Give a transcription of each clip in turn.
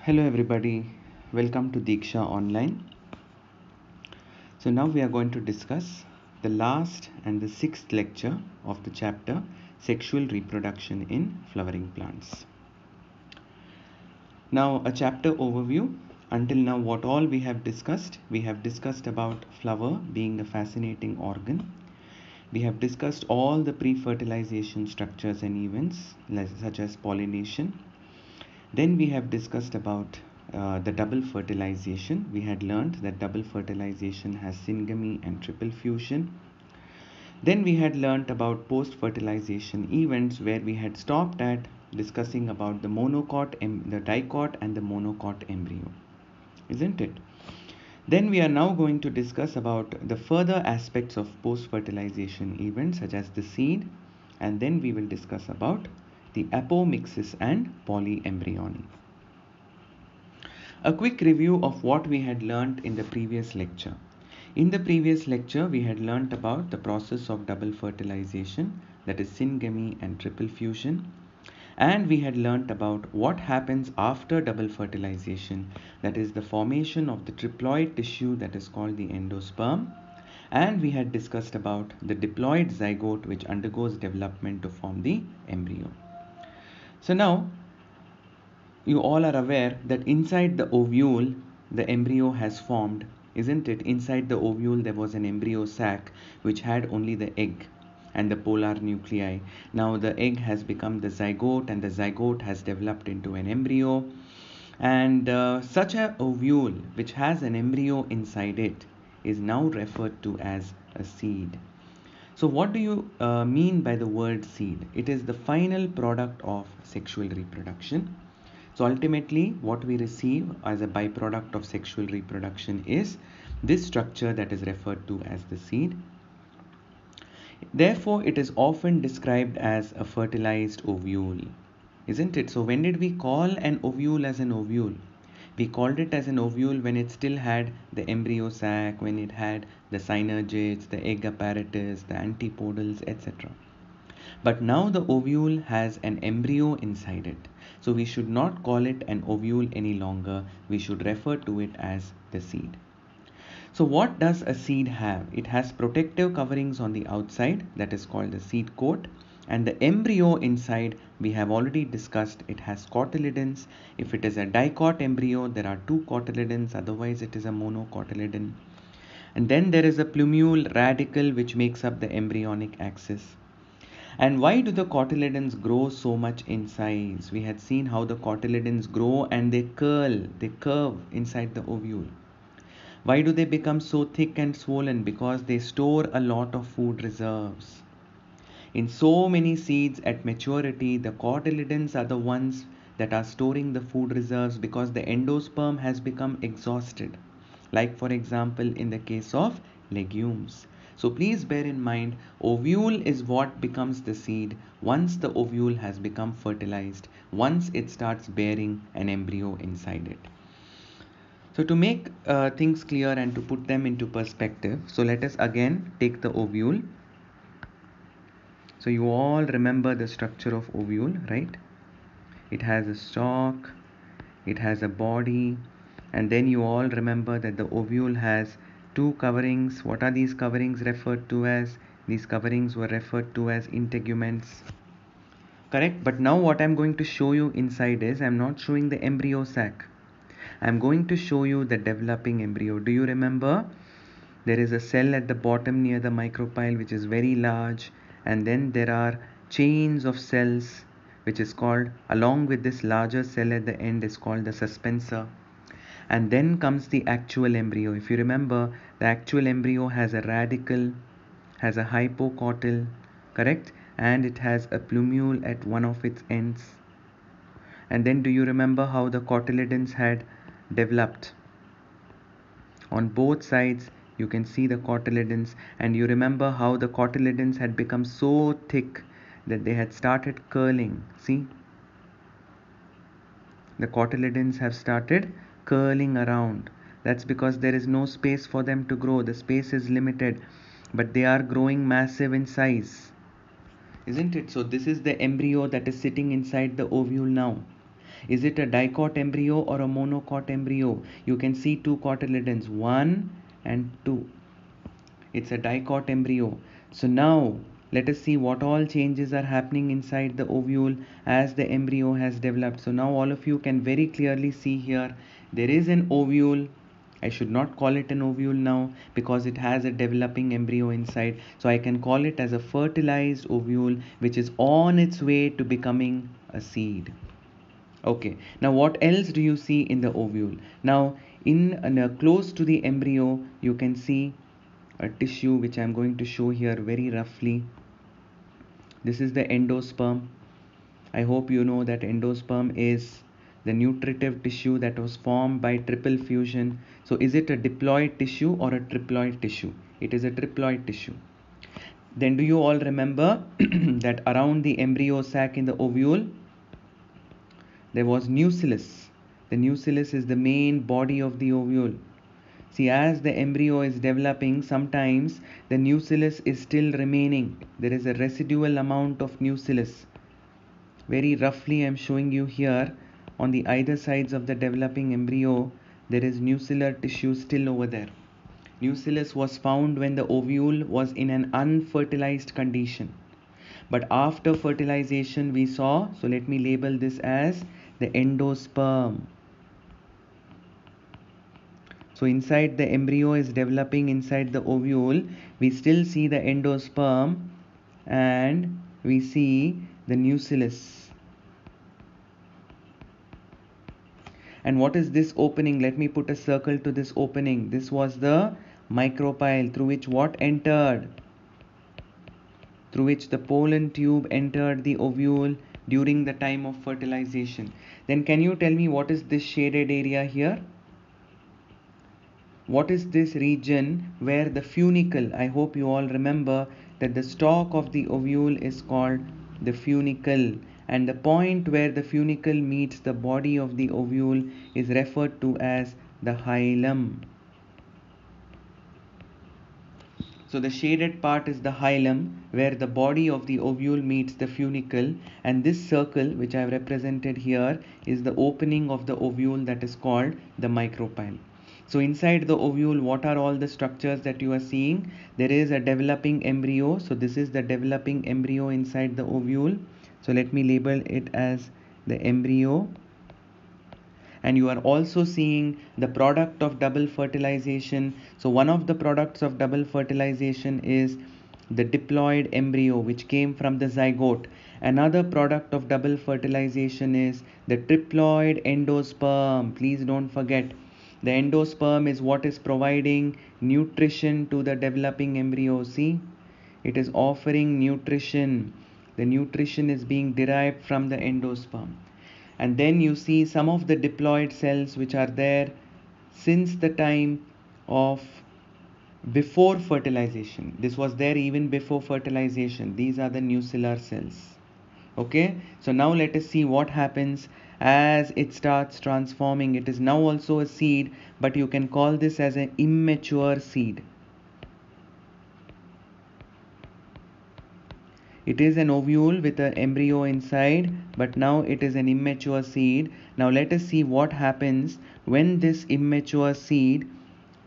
Hello everybody, welcome to Diksha Online. So now we are going to discuss the last and the sixth lecture of the chapter Sexual Reproduction in Flowering Plants. Now a chapter overview. Until now what all we have discussed about flower being a fascinating organ. We have discussed all the pre-fertilization structures and events such as pollination. Then we have discussed about the double fertilization. We had learned that double fertilization has syngamy and triple fusion. Then we had learnt about post-fertilization events where we had stopped at discussing about the monocot, the dicot and the monocot embryo, isn't it? Then we are now going to discuss about the further aspects of post-fertilization events such as the seed, and then we will discuss about the apomixis and polyembryony. A quick review of what we had learnt in the previous lecture. In the previous lecture, we had learnt about the process of double fertilization, that is syngamy and triple fusion. And we had learnt about what happens after double fertilization, that is the formation of the triploid tissue that is called the endosperm. And we had discussed about the diploid zygote which undergoes development to form the embryo. So now, you all are aware that inside the ovule, the embryo has formed, isn't it? Inside the ovule, there was an embryo sac which had only the egg and the polar nuclei. Now the egg has become the zygote and the zygote has developed into an embryo. And such a ovule which has an embryo inside it is now referred to as a seed. So what do you mean by the word seed? It is the final product of sexual reproduction. So ultimately what we receive as a byproduct of sexual reproduction is this structure that is referred to as the seed. Therefore, it is often described as a fertilized ovule, isn't it? So when did we call an ovule as an ovule? We called it as an ovule when it still had the embryo sac, when it had the synergids, the egg apparatus, the antipodals, etc. But now the ovule has an embryo inside it. So we should not call it an ovule any longer. We should refer to it as the seed. So what does a seed have? It has protective coverings on the outside, that is called the seed coat. And the embryo inside, we have already discussed, it has cotyledons. If it is a dicot embryo, there are two cotyledons, otherwise it is a monocotyledon. And then there is a plumule radicle which makes up the embryonic axis. And why do the cotyledons grow so much in size? We had seen how the cotyledons grow and they curve inside the ovule. Why do they become so thick and swollen? Because they store a lot of food reserves. In so many seeds at maturity, the cotyledons are the ones that are storing the food reserves because the endosperm has become exhausted. Like for example, in the case of legumes. So please bear in mind, ovule is what becomes the seed once the ovule has become fertilized, once it starts bearing an embryo inside it. So to make things clear and to put them into perspective, so let us again take the ovule. So you all remember the structure of ovule, right? It has a stalk, it has a body, and then you all remember that the ovule has two coverings. What are these coverings referred to as? These coverings were referred to as integuments. Correct? But now what I'm going to show you inside is, I'm not showing the embryo sac. I'm going to show you the developing embryo. Do you remember? There is a cell at the bottom near the micropyle which is very large, and then there are chains of cells which is called, along with this larger cell at the end, is called the suspensor. And then comes the actual embryo. If you remember, the actual embryo has a radicle, has a hypocotyl, correct? And it has a plumule at one of its ends. And then do you remember how the cotyledons had developed? On both sides you can see the cotyledons, and you remember how the cotyledons had become so thick that they had started curling. See, the cotyledons have started curling around. That's because there is no space for them to grow. The space is limited, but they are growing massive in size, isn't it? So this is the embryo that is sitting inside the ovule now. Is it a dicot embryo or a monocot embryo? You can see two cotyledons, 1 and 2. It's a dicot embryo. So now let us see what all changes are happening inside the ovule as the embryo has developed. So now all of you can very clearly see here there is an ovule. I should not call it an ovule now because it has a developing embryo inside. So I can call it as a fertilized ovule which is on its way to becoming a seed. Okay, now what else do you see in the ovule? Now close to the embryo you can see a tissue which I am going to show here very roughly. This is the endosperm. I hope you know that endosperm is the nutritive tissue that was formed by triple fusion. So is it a diploid tissue or a triploid tissue? It is a triploid tissue. Then do you all remember that around the embryo sac in the ovule there was nucellus. The nucellus is the main body of the ovule. See, as the embryo is developing, sometimes the nucellus is still remaining. There is a residual amount of nucellus. Very roughly I am showing you here on the either sides of the developing embryo there is nucellar tissue still over there. Nucellus was found when the ovule was in an unfertilized condition. But after fertilization we saw, so let me label this as the endosperm. So inside the embryo is developing inside the ovule, we still see the endosperm and we see the nucellus. And what is this opening? Let me put a circle to this opening. This was the micropyle through which what entered? Through which the pollen tube entered the ovule during the time of fertilization. Then can you tell me what is this shaded area here? What is this region where the funicle, I hope you all remember that the stalk of the ovule is called the funicle, and the point where the funicle meets the body of the ovule is referred to as the hilum. So the shaded part is the hilum where the body of the ovule meets the funicle, and this circle which I have represented here is the opening of the ovule that is called the micropyle. So inside the ovule, what are all the structures that you are seeing? There is a developing embryo. So this is the developing embryo inside the ovule. So let me label it as the embryo. And you are also seeing the product of double fertilization. So one of the products of double fertilization is the diploid embryo which came from the zygote. Another product of double fertilization is the triploid endosperm. Please don't forget. The endosperm is what is providing nutrition to the developing embryo. See, it is offering nutrition. The nutrition is being derived from the endosperm. And then you see some of the diploid cells which are there since the time of before fertilization. This was there even before fertilization. These are the nucellar cells. Okay, so now let us see what happens as it starts transforming. It is now also a seed, but you can call this as an immature seed. It is an ovule with an embryo inside, but now it is an immature seed. Now let us see what happens when this immature seed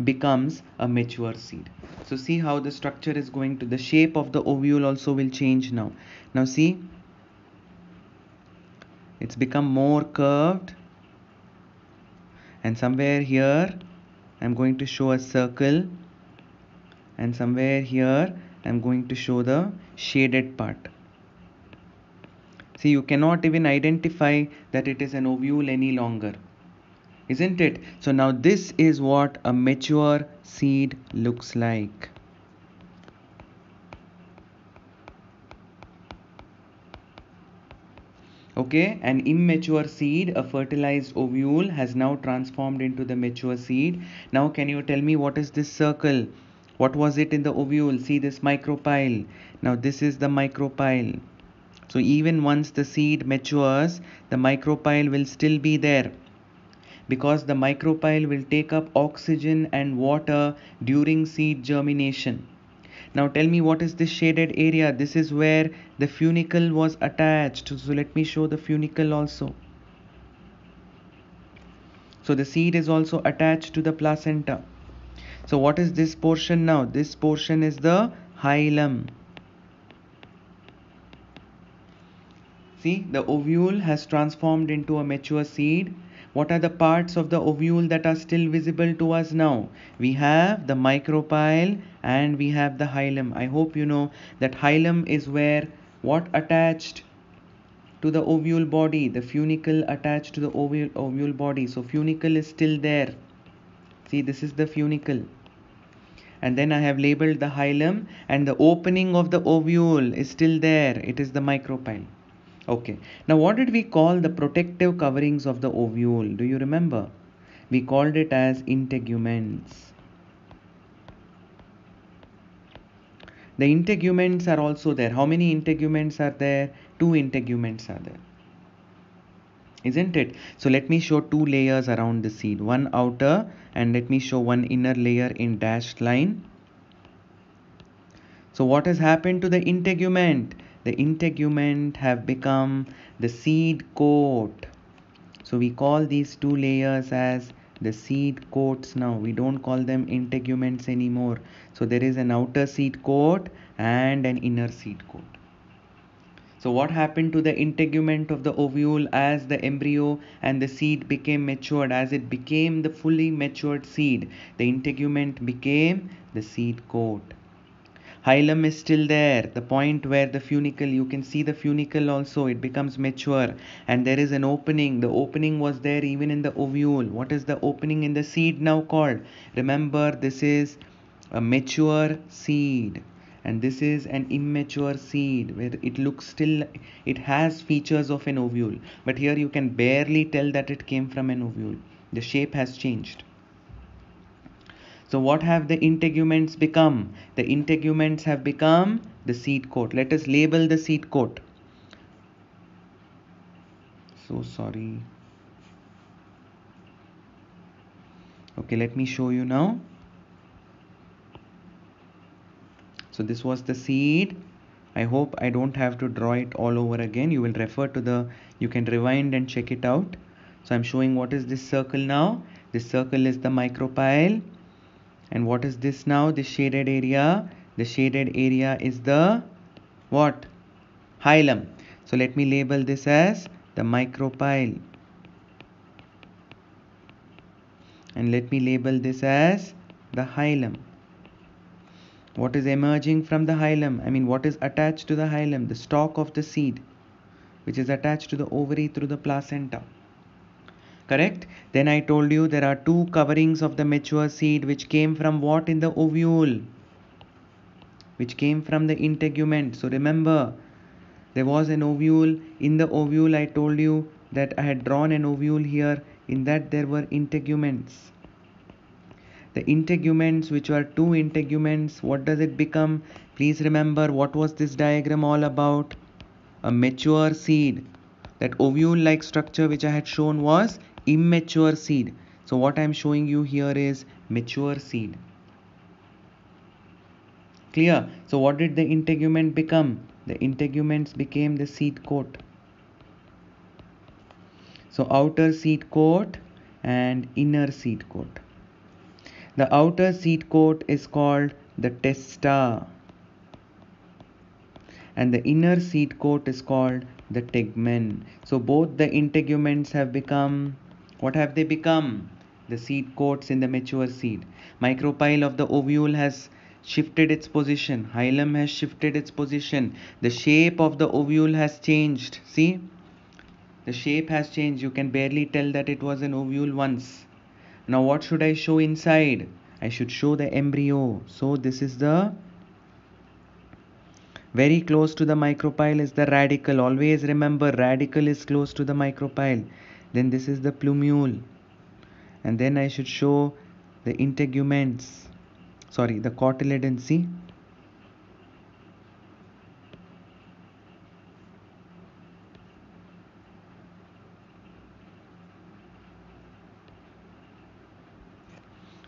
becomes a mature seed. So see how the structure is going to, the shape of the ovule also will change now. Now see, it's become more curved, and somewhere here I'm going to show a circle, and somewhere here I'm going to show the shaded part. See, you cannot even identify that it is an ovule any longer, isn't it? So now this is what a mature seed looks like. Okay, an immature seed, a fertilized ovule, has now transformed into the mature seed. Now can you tell me what is this circle? What was it in the ovule? See this micropyle. Now this is the micropyle. So even once the seed matures, the micropyle will still be there, because the micropyle will take up oxygen and water during seed germination. Now tell me what is this shaded area? This is where the funicle was attached. So let me show the funicle also. So the seed is also attached to the placenta. So what is this portion now? This portion is the hilum. See, the ovule has transformed into a mature seed. What are the parts of the ovule that are still visible to us now? We have the micropyle and we have the hilum. I hope you know that hilum is where what attached to the ovule body? The funicle attached to the ovule body. So funicle is still there. See, this is the funicle. And then I have labeled the hilum, and the opening of the ovule is still there. It is the micropyle. Okay, now what did we call the protective coverings of the ovule? Do you remember? We called it as integuments. The integuments are also there. How many integuments are there? Two integuments are there, isn't it? So let me show two layers around the seed, one outer and let me show one inner layer in dashed line. So what has happened to the integument? The integument have become the seed coat. So we call these two layers as the seed coats now. We don't call them integuments anymore. So there is an outer seed coat and an inner seed coat. So what happened to the integument of the ovule as the embryo and the seed became matured? As it became the fully matured seed, the integument became the seed coat. Hilum is still there, the point where the funicle, you can see the funicle also, it becomes mature and there is an opening. The opening was there even in the ovule. What is the opening in the seed now called? Remember, this is a mature seed and this is an immature seed where it looks still, it has features of an ovule, but here you can barely tell that it came from an ovule. The shape has changed. So what have the integuments become? The integuments have become the seed coat. Let us label the seed coat. So sorry. Okay, let me show you now. So this was the seed. I hope I don't have to draw it all over again. You will refer to the, you can rewind and check it out. So I'm showing what is this circle now. This circle is the micropyle. And what is this now? The shaded area. The shaded area is the what? Hilum. So let me label this as the micropyle. And let me label this as the hilum. What is emerging from the hilum? I mean, what is attached to the hilum? The stalk of the seed, which is attached to the ovary through the placenta. Correct? Then I told you there are two coverings of the mature seed which came from what in the ovule? Which came from the integument. So remember, there was an ovule. In the ovule, I told you that I had drawn an ovule here. In that there were integuments. The integuments, which were two integuments, what does it become? Please remember, what was this diagram all about? A mature seed. That ovule-like structure which I had shown was immature seed. So what I am showing you here is mature seed. Clear? So what did the integument become? The integuments became the seed coat. So outer seed coat and inner seed coat. The outer seed coat is called the testa and the inner seed coat is called the tegmen. So both the integuments have become, what have they become? The seed coats in the mature seed. Micropyle of the ovule has shifted its position. Hilum has shifted its position. The shape of the ovule has changed. See? The shape has changed. You can barely tell that it was an ovule once. Now what should I show inside? I should show the embryo. So this is the, very close to the micropyle is the radicle. Always remember, radicle is close to the micropyle. Then this is the plumule. And then I should show the integuments. Sorry, the cotyledon. See?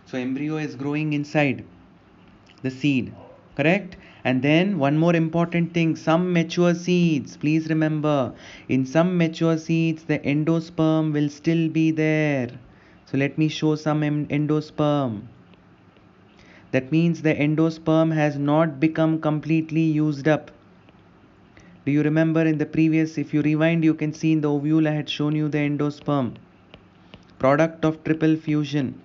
So embryo is growing inside the seed, correct? And then one more important thing, some mature seeds, please remember, in some mature seeds the endosperm will still be there. So let me show some endosperm. That means the endosperm has not become completely used up. Do you remember in the previous, if you rewind, you can see in the ovule I had shown you the endosperm, product of triple fusion.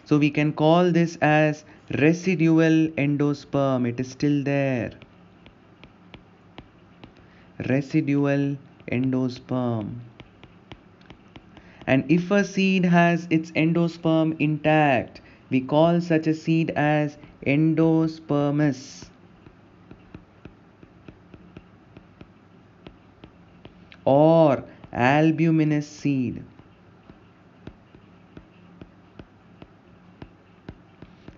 So we can call this as residual endosperm. It is still there. Residual endosperm. And if a seed has its endosperm intact, we call such a seed as endospermous or albuminous seed.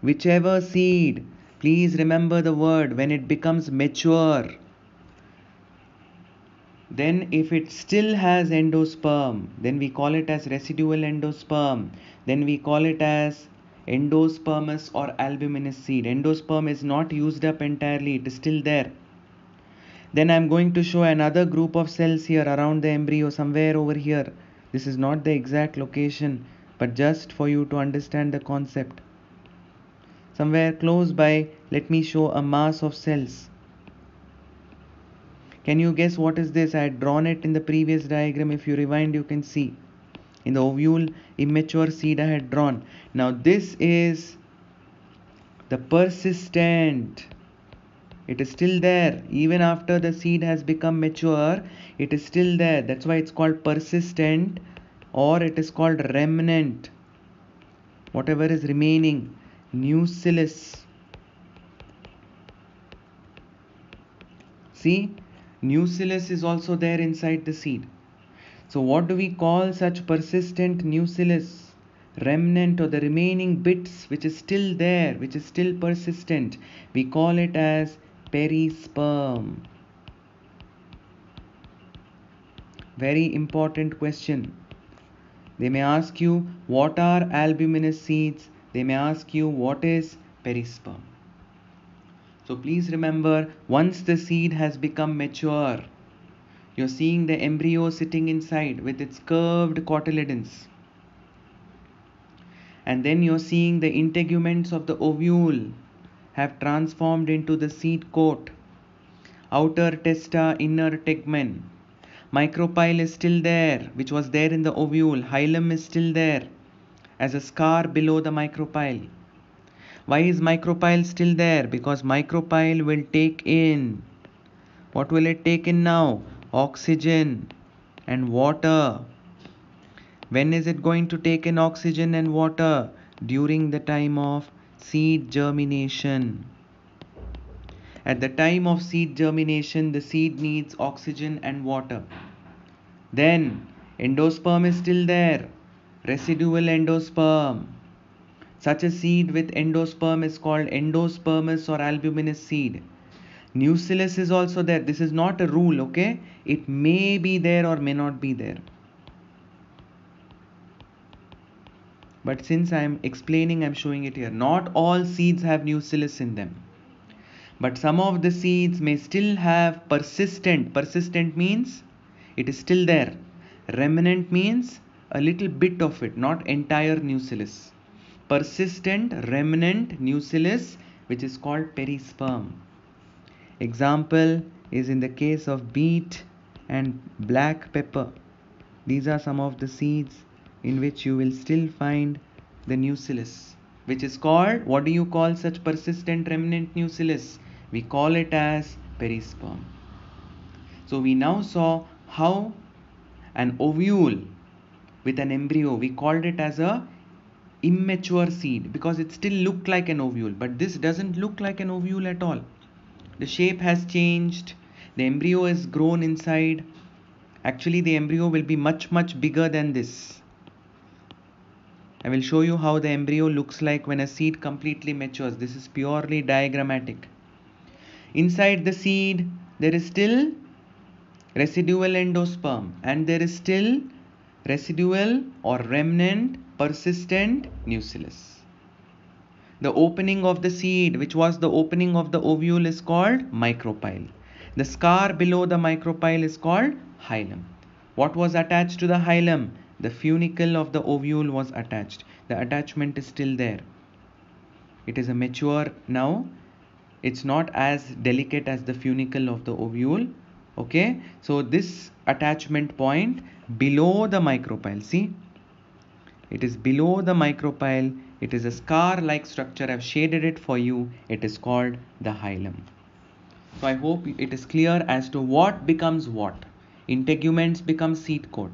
Whichever seed, please remember the word, when it becomes mature, then if it still has endosperm, then we call it as residual endosperm. Then we call it as endospermous or albuminous seed. Endosperm is not used up entirely, it is still there. Then I'm going to show another group of cells here around the embryo, somewhere over here. This is not the exact location, but just for you to understand the concept. Somewhere close by, let me show a mass of cells. Can you guess what is this? I had drawn it in the previous diagram. If you rewind, you can see. In the ovule, immature seed I had drawn. Now this is the persistent. It is still there. Even after the seed has become mature, it is still there. That's why it's called persistent, or it is called remnant. Whatever is remaining. Nucellus. See, nucellus is also there inside the seed. So what do we call such persistent nucellus? Remnant, or the remaining bits which is still there, which is still persistent. We call it as perisperm. Very important question. They may ask you what are albuminous seeds. They may ask you what is perisperm. So please remember, once the seed has become mature, you're seeing the embryo sitting inside with its curved cotyledons. And then you're seeing the integuments of the ovule have transformed into the seed coat. Outer testa, inner tegmen. Micropyle is still there, which was there in the ovule. Hilum is still there as a scar below the micropyle. Why is micropyle still there? Because micropyle will take in. What will it take in now? Oxygen and water. When is it going to take in oxygen and water? During the time of seed germination. At the time of seed germination, the seed needs oxygen and water. Then endosperm is still there. Residual endosperm. Such a seed with endosperm is called endospermous or albuminous seed. Nucellus is also there. This is not a rule, okay? It may be there or may not be there. But since I am explaining, I am showing it here. Not all seeds have nucellus in them. But some of the seeds may still have persistent. Persistent means it is still there. Remnant means a little bit of it, not entire nucellus. Persistent remnant nucellus, which is called perisperm. Example is in the case of beet and black pepper. These are some of the seeds in which you will still find the nucellus, which is called, what do you call such persistent remnant nucellus? We call it as perisperm. So we now saw how an ovule with an embryo, we called it as a immature seed because it still looked like an ovule, but this doesn't look like an ovule at all. The shape has changed. The embryo is grown inside. Actually, the embryo will be much bigger than this. I will show you how the embryo looks like when a seed completely matures. This is purely diagrammatic. Inside the seed, there is still residual endosperm and there is still residual or remnant persistent nucellus. The opening of the seed, which was the opening of the ovule, is called micropyle. The scar below the micropyle is called hilum. What was attached to the hilum? the funicle of the ovule was attached. The attachment is still there. It is a mature now. It's not as delicate as the funicle of the ovule. Okay, so this attachment point below the micropyle, see, it is below the micropyle. It is a scar like structure. I've shaded it for you. It is called the hilum. So I hope it is clear as to what becomes what. Integuments become seed coat.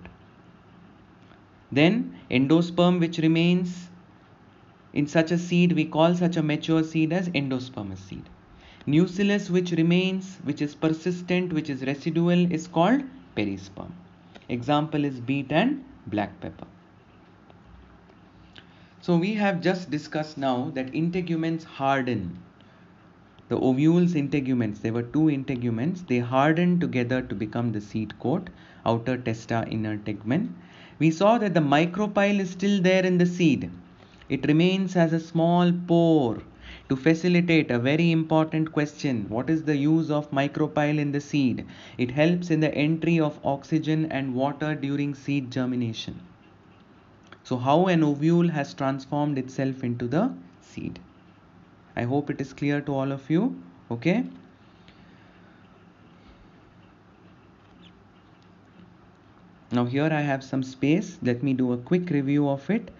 Then endosperm, which remains in such a seed, we call such a mature seed as endospermous seed. Nucellus, which remains, which is persistent, which is residual, is called perisperm. Example is beet and black pepper. So we have just discussed now that integuments harden. The ovules integuments, there were two integuments, they hardened together to become the seed coat, outer testa, inner tegmen. We saw that the micropyle is still there in the seed. It remains as a small pore to facilitate a very important question. What is the use of micropyle in the seed? It helps in the entry of oxygen and water during seed germination. So how an ovule has transformed itself into the seed. I hope it is clear to all of you. Okay. Now here I have some space. Let me do a quick review of it.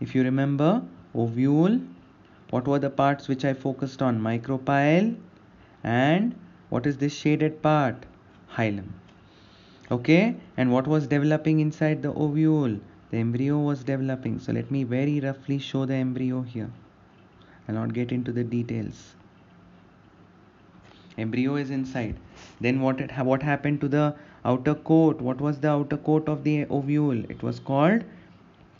If you remember, ovule, what were the parts which I focused on? Micropyle, and what is this shaded part? Hilum. Okay, and what was developing inside the ovule? The embryo was developing. So let me very roughly show the embryo here. I'll not get into the details. Embryo is inside. Then what happened to the outer coat? What was the outer coat of the ovule? It was called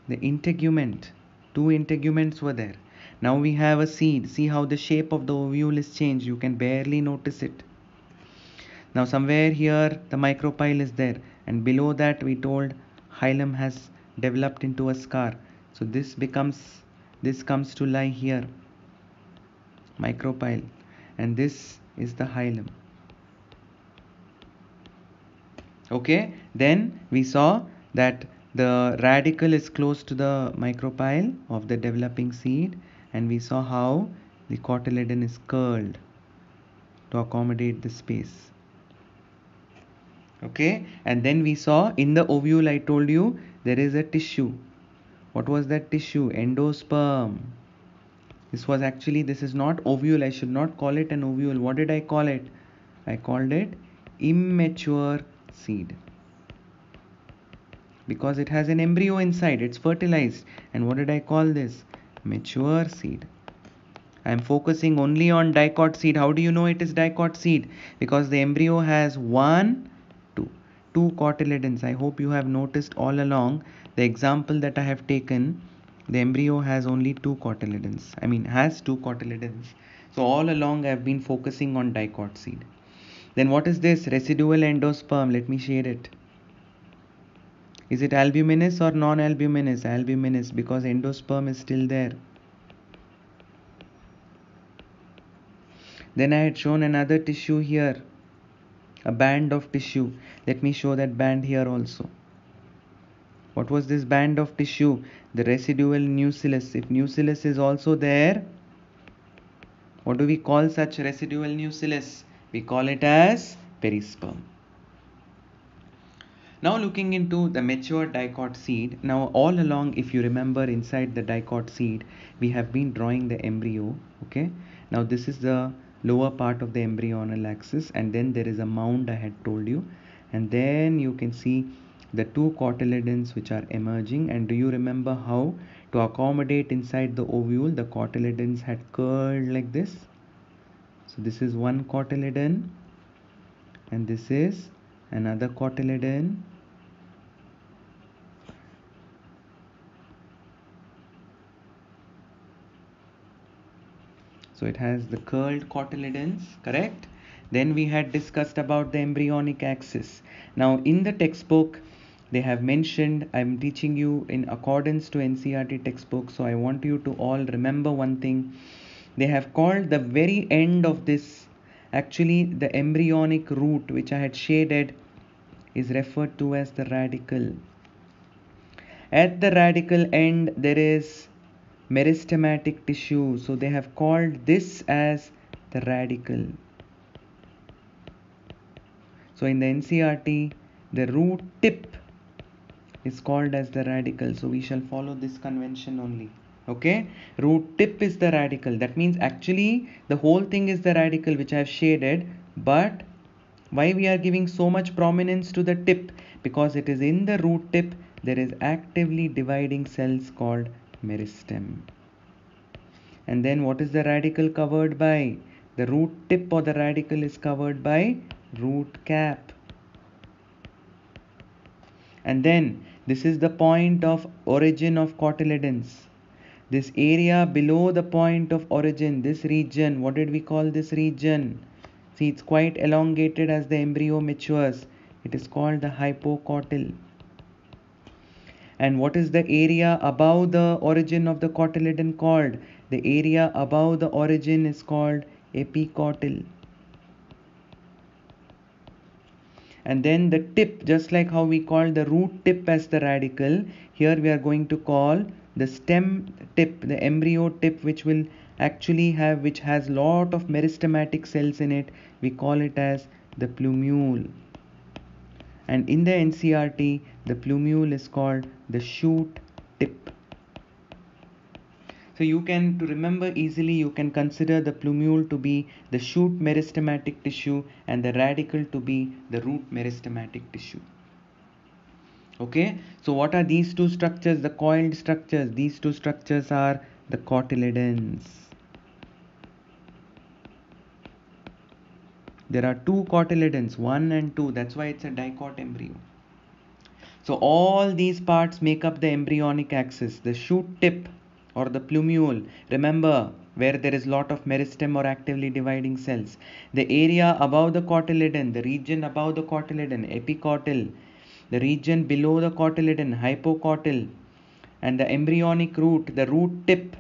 the integument. Two integuments were there. Now we have a seed. See how the shape of the ovule is changed. You can barely notice it. Now somewhere here the micropyle is there, and below that we told hilum has developed into a scar. So this comes to lie here, micropyle, and this is the hilum. Okay, then we saw that the radicle is close to the micropyle of the developing seed, and we saw how the cotyledon is curled to accommodate the space. Okay, and then we saw in the ovule, I told you there is a tissue. What was that tissue? Endosperm. This is not ovule. I should not call it an ovule. What did I call it? I called it immature seed, because it has an embryo inside. It's fertilized. And what did I call this? Mature seed. I am focusing only on dicot seed. How do you know it is dicot seed? Because the embryo has two cotyledons. I hope you have noticed all along the example that I have taken. The embryo has only two cotyledons. Has two cotyledons. So all along I have been focusing on dicot seed. Then what is this? Residual endosperm. Let me shade it. Is it albuminous or non-albuminous? Albuminous, because endosperm is still there. Then I had shown another tissue here, a band of tissue. Let me show that band here also. What was this band of tissue? The residual nucellus. If nucellus is also there, what do we call such residual nucellus? We call it as perisperm. Now looking into the mature dicot seed. Now all along, if you remember, inside the dicot seed, we have been drawing the embryo. Okay. Now this is the lower part of the embryonal axis, and then there is a mound I had told you, and then you can see the two cotyledons which are emerging. And do you remember how to accommodate inside the ovule, the cotyledons had curled like this? So this is one cotyledon, and this is another cotyledon. So it has the curled cotyledons, correct? Then we had discussed about the embryonic axis. Now in the textbook, they have mentioned, I'm teaching you in accordance to NCERT textbook, so I want you to all remember one thing. They have called the very end of this, actually the embryonic root which I had shaded, is referred to as the radicle. At the radical end there is meristematic tissue, so they have called this as the radicle. So in the NCERT, the root tip is called as the radicle, so we shall follow this convention only. Okay, root tip is the radicle. That means actually the whole thing is the radicle which I have shaded, but why we are giving so much prominence to the tip? Because it is in the root tip there is actively dividing cells called meristem. And then what is the radicle covered by? The root tip or the radicle is covered by root cap. And then this is the point of origin of cotyledons. This area below the point of origin, this region, what did we call this region? See, it's quite elongated as the embryo matures. It is called the hypocotyl. And what is the area above the origin of the cotyledon called? The area above the origin is called epicotyl. And then the tip, just like how we call the root tip as the radicle, here we are going to call the stem tip, the embryo tip, which will actually have, which has lot of meristematic cells in it, we call it as the plumule. And in the NCERT, the plumule is called the shoot tip. So you can, to remember easily, you can consider the plumule to be the shoot meristematic tissue and the radicle to be the root meristematic tissue. Okay, so what are these two structures, the coiled structures? These two structures are the cotyledons. There are two cotyledons, 1 and 2. That's why it's a dicot embryo. So all these parts make up the embryonic axis. The shoot tip or the plumule, remember, where there is lot of meristem or actively dividing cells. The area above the cotyledon, the region above the cotyledon, epicotyl. The region below the cotyledon, hypocotyl. And the embryonic root, the root tip,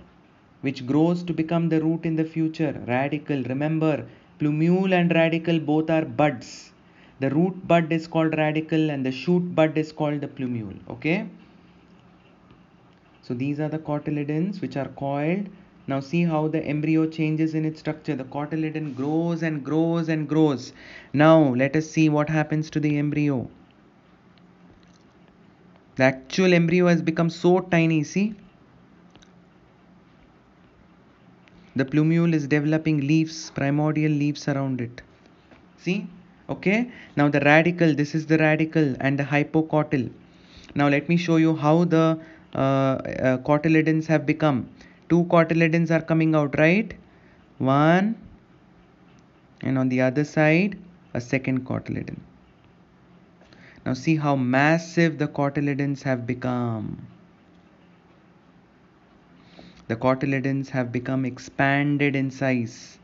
which grows to become the root in the future, radicle. Remember, plumule and radicle both are buds. The root bud is called radicle and the shoot bud is called the plumule. Okay, so these are the cotyledons which are coiled. Now see how the embryo changes in its structure. The cotyledon grows and grows and grows. Now let us see what happens to the embryo. The actual embryo has become so tiny. See, the plumule is developing leaves, primordial leaves around it. See, okay, now the radicle, this is the radicle and the hypocotyl. Now let me show you how the cotyledons have become. Two cotyledons are coming out, right? One, and on the other side a second cotyledon. Now see how massive the cotyledons have become. The cotyledons have become expanded in size.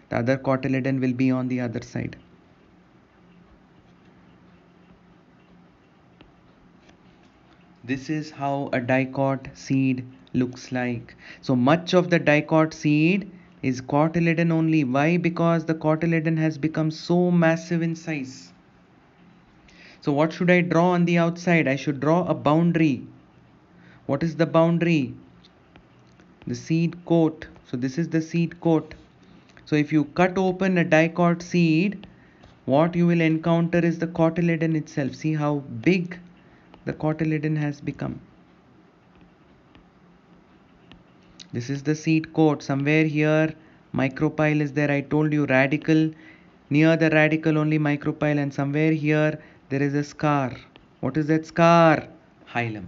The other cotyledon will be on the other side. This is how a dicot seed looks like. So much of the dicot seed is cotyledon only. Why? Because the cotyledon has become so massive in size. So what should I draw on the outside? I should draw a boundary. What is the boundary? The seed coat. So this is the seed coat. So if you cut open a dicot seed, what you will encounter is the cotyledon itself. See how big the cotyledon has become. This is the seed coat. Somewhere here micropyle is there. I told you radicle, near the radicle only micropyle, and somewhere here there is a scar. What is that scar? Hilum.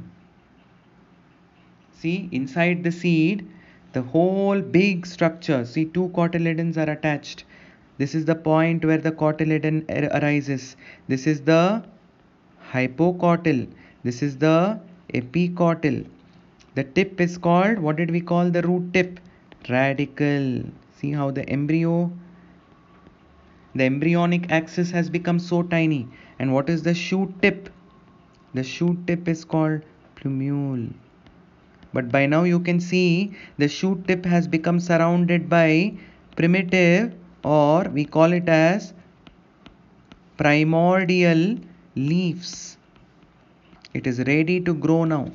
See, inside the seed, the whole big structure, see, two cotyledons are attached. This is the point where the cotyledon arises. This is the hypocotyl. This is the epicotyl. The tip is called, what did we call the root tip? Radicle. See how the embryonic axis has become so tiny. And what is the shoot tip? The shoot tip is called plumule. But by now you can see the shoot tip has become surrounded by primitive, or we call it as primordial leaves. It is ready to grow now.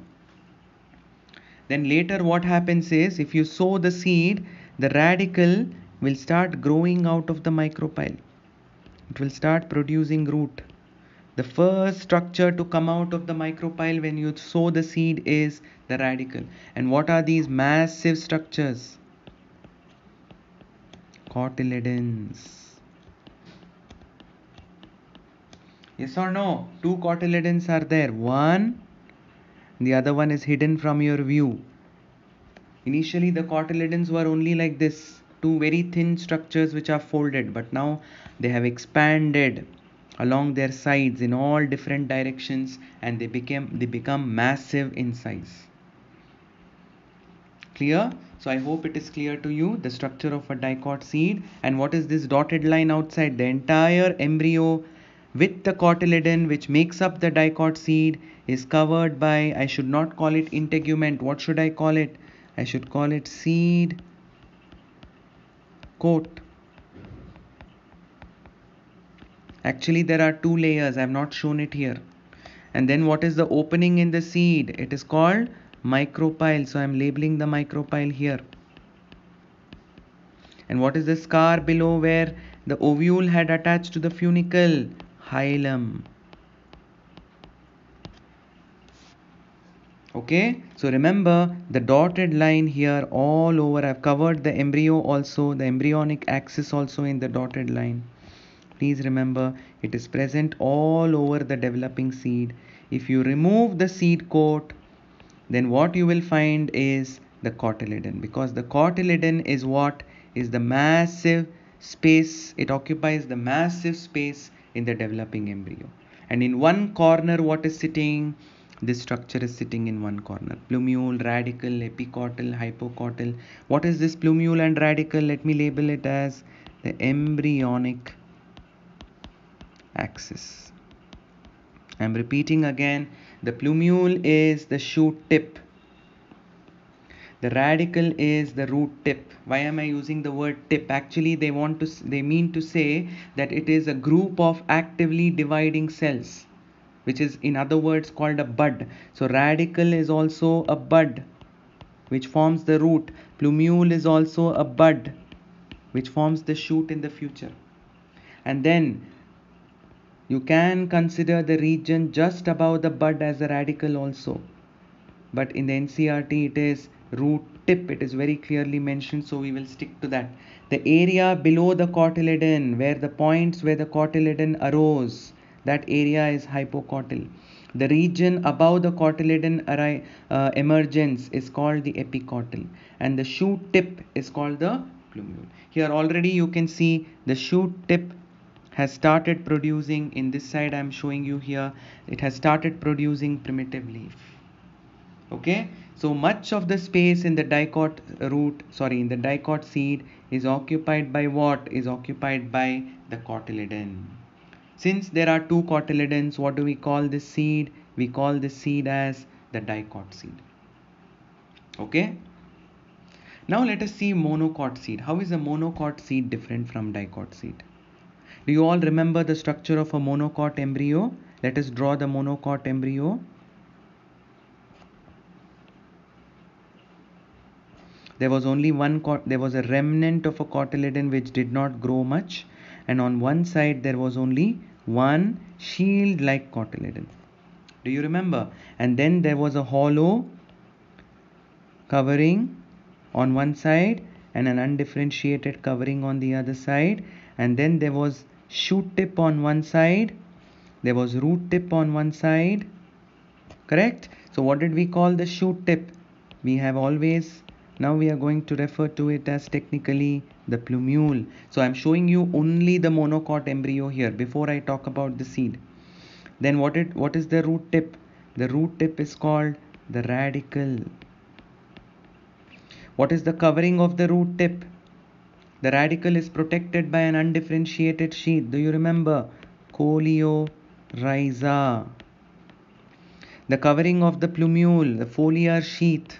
Then later what happens is, if you sow the seed, the radicle will start growing out of the micropyle. It will start producing root. The first structure to come out of the micropyle when you sow the seed is the radicle. And what are these massive structures? Cotyledons. Yes or no? Two cotyledons are there. One, the other one is hidden from your view. Initially the cotyledons were only like this, two very thin structures which are folded, but now they have expanded along their sides in all different directions, and they become massive in size. Clear? So I hope it is clear to you the structure of a dicot seed. And what is this dotted line outside? The entire embryo with the cotyledon which makes up the dicot seed is covered by, I should not call it integument. What should I call it? I should call it seed coat. Actually there are two layers, I have not shown it here. And then what is the opening in the seed? It is called micropyle. So I am labeling the micropyle here. And what is the scar below where the ovule had attached to the funicle? Hilum. Okay, so remember the dotted line here all over. I've covered the embryo also, the embryonic axis also in the dotted line. Please remember it is present all over the developing seed. If you remove the seed coat, then what you will find is the cotyledon, because the cotyledon is what is the massive space. It occupies the massive space in the developing embryo, and in one corner what is sitting? This structure is sitting in one corner. Plumule, radicle, epicotyl, hypocotyl. What is this plumule and radicle? Let me label it as the embryonic axis. I'm repeating again, the plumule is the shoot tip. The radicle is the root tip. Why am I using the word tip? Actually they mean to say that it is a group of actively dividing cells, which is in other words called a bud. So radicle is also a bud which forms the root. Plumule is also a bud which forms the shoot in the future. And then you can consider the region just above the bud as a radicle also. But in the NCERT it is root tip. It is very clearly mentioned, so we will stick to that. The area below the cotyledon, where the points where the cotyledon arose, that area is hypocotyl. The region above the cotyledon emergence is called the epicotyl, and the shoot tip is called the plumule. Here already you can see the shoot tip has started producing. In this side I am showing you here, it has started producing primitive leaf. Okay, so much of the space in the dicot seed is occupied by what? Is occupied by the cotyledon. Since there are two cotyledons, what do we call this seed? We call this seed as the dicot seed. Okay, now let us see monocot seed. How is a monocot seed different from dicot seed? Do you all remember the structure of a monocot embryo? Let us draw the monocot embryo. There was only there was a remnant of a cotyledon which did not grow much, and on one side there was only one shield like cotyledon. Do you remember? And then there was a hollow covering on one side and an undifferentiated covering on the other side, and then there was shoot tip on one side, there was root tip on one side. Correct? So what did we call the shoot tip? We have always, now we are going to refer to it as technically the plumule. So I'm showing you only the monocot embryo here before I talk about the seed. Then what is the root tip? The root tip is called the radicle. What is the covering of the root tip? The radicle is protected by an undifferentiated sheath. Do you remember? Coleorhiza. The covering of the plumule, the foliar sheath,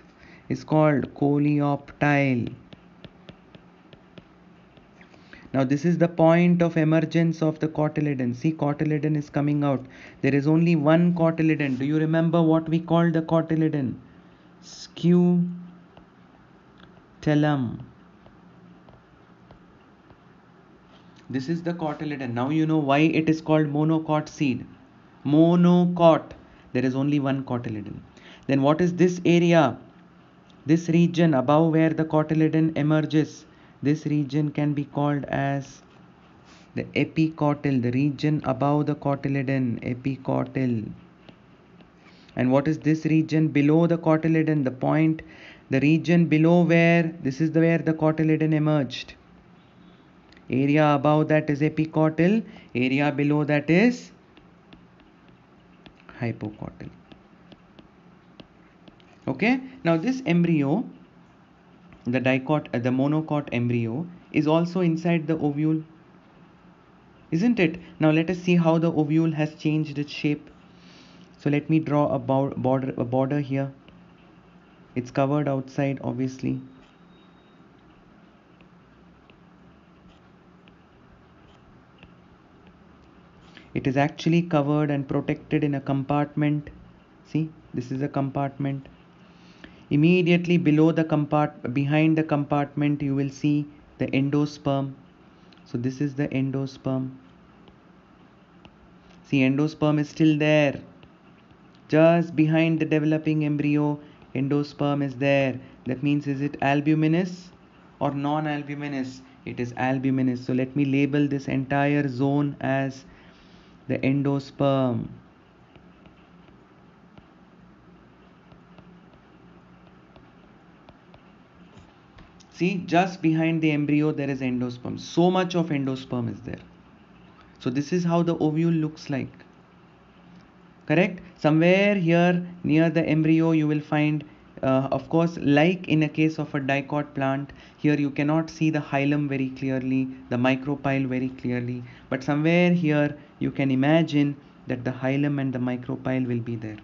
is called coleoptile. Now this is the point of emergence of the cotyledon. See, cotyledon is coming out. There is only one cotyledon. Do you remember what we called the cotyledon? scutellum. This is the cotyledon. Now you know why it is called monocot seed. Monocot. There is only one cotyledon. Then what is this area? This region above where the cotyledon emerges. This region can be called as the epicotyl. The region above the cotyledon. Epicotyl. And what is this region below the cotyledon? The point, the region below where, this is where the cotyledon emerged. Area above that is epicotyl, area below that is hypocotyl. Okay, now this embryo, the monocot embryo, is also inside the ovule, isn't it? Now let us see how the ovule has changed its shape. So let me draw a border here. It's covered outside, obviously. It is actually covered and protected in a compartment. See, this is a compartment. Immediately below the behind the compartment, you will see the endosperm. So this is the endosperm. See, endosperm is still there. Just behind the developing embryo, endosperm is there. That means, is it albuminous or non-albuminous? It is albuminous. So let me label this entire zone as the endosperm. See, just behind the embryo there is endosperm. So much of endosperm is there. So this is how the ovule looks like. Correct? Somewhere here near the embryo you will find, of course, like in a case of a dicot plant, here you cannot see the hilum very clearly, the micropyle very clearly, but somewhere here you can imagine that the hilum and the micropyle will be there.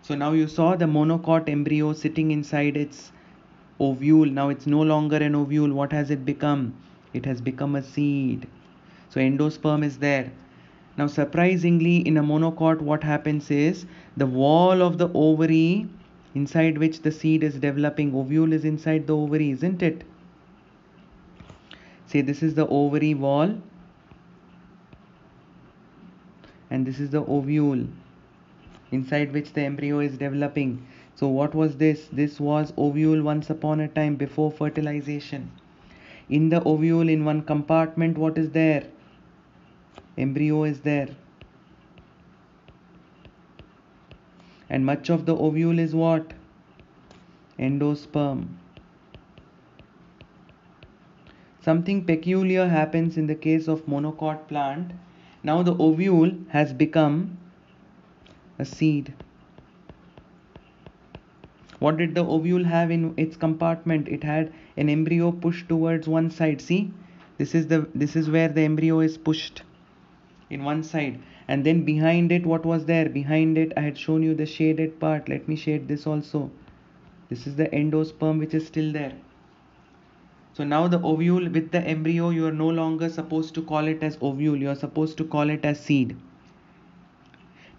So now you saw the monocot embryo sitting inside its ovule. Now it's no longer an ovule. What has it become? It has become a seed. So endosperm is there. Now surprisingly, in a monocot, what happens is the wall of the ovary inside which the seed is developing, ovule is inside the ovary, isn't it? Say this is the ovary wall and this is the ovule inside which the embryo is developing. So what was this? This was ovule once upon a time before fertilization. In the ovule, in one compartment, what is there? Embryo is there. And much of the ovule is what? Endosperm. Something peculiar happens in the case of monocot plant. Now the ovule has become a seed. What did the ovule have in its compartment? It had an embryo pushed towards one side. See, this is where the embryo is pushed in one side, and then behind it, what was there? Behind it, I had shown you the shaded part. Let me shade this also. This is the endosperm which is still there. So now the ovule with the embryo, you are no longer supposed to call it as ovule. You are supposed to call it as seed.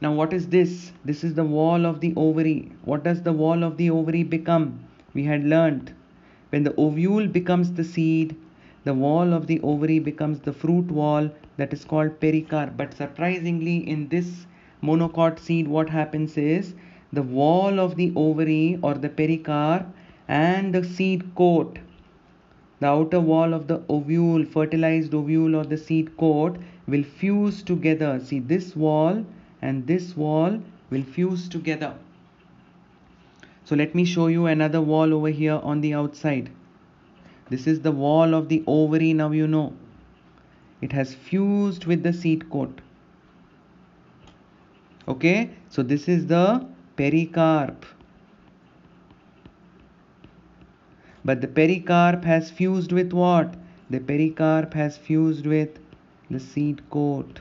Now what is this? This is the wall of the ovary. What does the wall of the ovary become? We had learnt when the ovule becomes the seed, the wall of the ovary becomes the fruit wall, that is called pericarp. But surprisingly, in this monocot seed, what happens is the wall of the ovary or the pericarp and the seed coat, the outer wall of the ovule, fertilized ovule or the seed coat, will fuse together. See, this wall and this wall will fuse together. So let me show you another wall over here on the outside. This is the wall of the ovary. Now you know it has fused with the seed coat. Okay, so this is the pericarp. But the pericarp has fused with what? The pericarp has fused with the seed coat.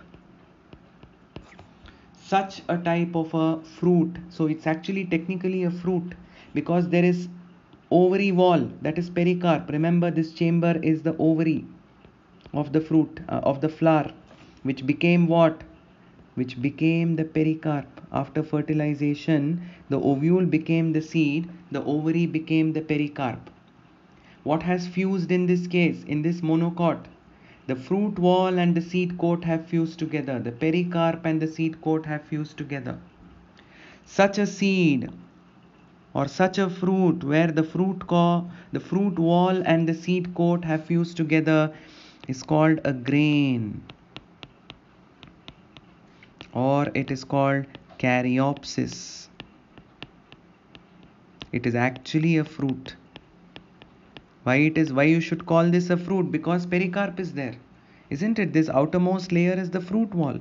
Such a type of a fruit. So it's actually technically a fruit because there is ovary wall, that is pericarp. Remember, this chamber is the ovary of the fruit, of the flower, which became what? which became the pericarp. After fertilization, the ovule became the seed, the ovary became the pericarp. What has fused in this case, in this monocot? The fruit wall and the seed coat have fused together. The pericarp and the seed coat have fused together. Such a seed or such a fruit where the fruit wall and the seed coat have fused together is called a grain, or it is called caryopsis. It is actually a fruit. Why you should call this a fruit? Because pericarp is there, isn't it? This outermost layer is the fruit wall.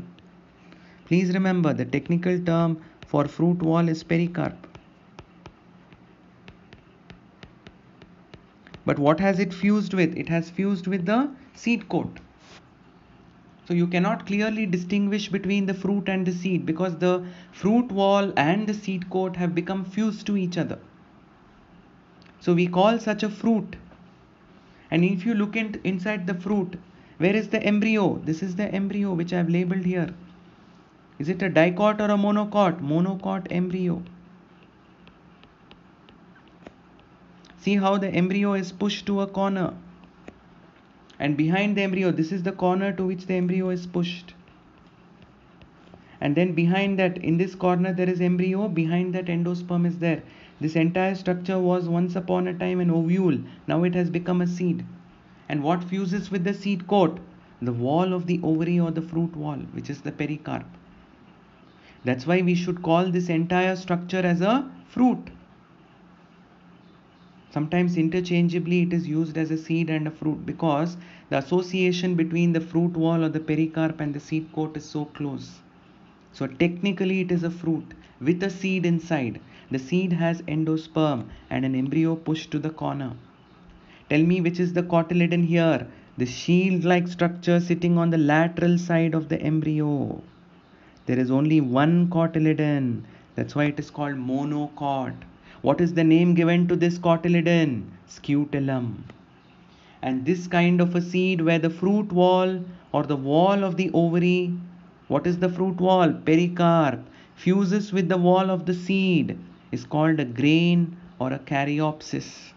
Please remember, the technical term for fruit wall is pericarp. But what has it fused with? It has fused with the seed coat. So you cannot clearly distinguish between the fruit and the seed, because the fruit wall and the seed coat have become fused to each other. So we call such a fruit. And if you look inside the fruit, where is the embryo? This is the embryo which I have labeled here. Is it a dicot or a monocot? Monocot embryo. See how the embryo is pushed to a corner. And behind the embryo, this is the corner to which the embryo is pushed. And then behind that, in this corner, there is embryo. Behind that, endosperm is there. This entire structure was once upon a time an ovule. Now it has become a seed. And what fuses with the seed coat? The wall of the ovary or the fruit wall, which is the pericarp. That's why we should call this entire structure as a fruit. Sometimes interchangeably it is used as a seed and a fruit, because the association between the fruit wall or the pericarp and the seed coat is so close. So technically it is a fruit with a seed inside. The seed has endosperm and an embryo pushed to the corner. Tell me, which is the cotyledon here? The shield-like structure sitting on the lateral side of the embryo. There is only one cotyledon. That's why it is called monocot. What is the name given to this cotyledon? Scutellum. And this kind of a seed where the fruit wall or the wall of the ovary, what is the fruit wall? Pericarp, fuses with the wall of the seed, is called a grain or a caryopsis.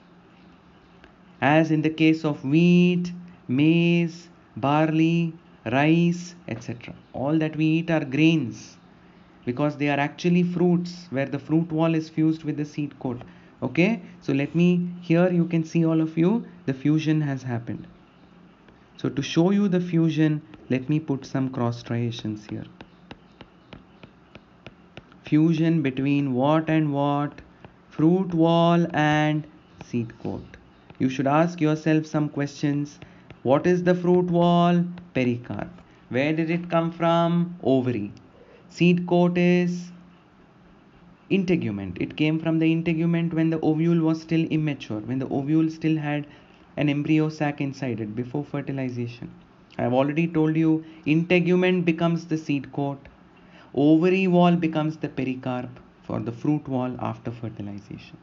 As in the case of wheat, maize, barley, rice, etc. All that we eat are grains, because they are actually fruits where the fruit wall is fused with the seed coat. Okay, so let me, here you can see, all of you, the fusion has happened. So to show you the fusion, let me put some cross striations here. Fusion between what and what? Fruit wall and seed coat. You should ask yourself some questions. What is the fruit wall? Pericarp. Where did it come from? Ovary. Seed coat is integument. It came from the integument when the ovule was still immature, when the ovule still had an embryo sac inside it before fertilization. I have already told you, integument becomes the seed coat, ovary wall becomes the pericarp for the fruit wall after fertilization.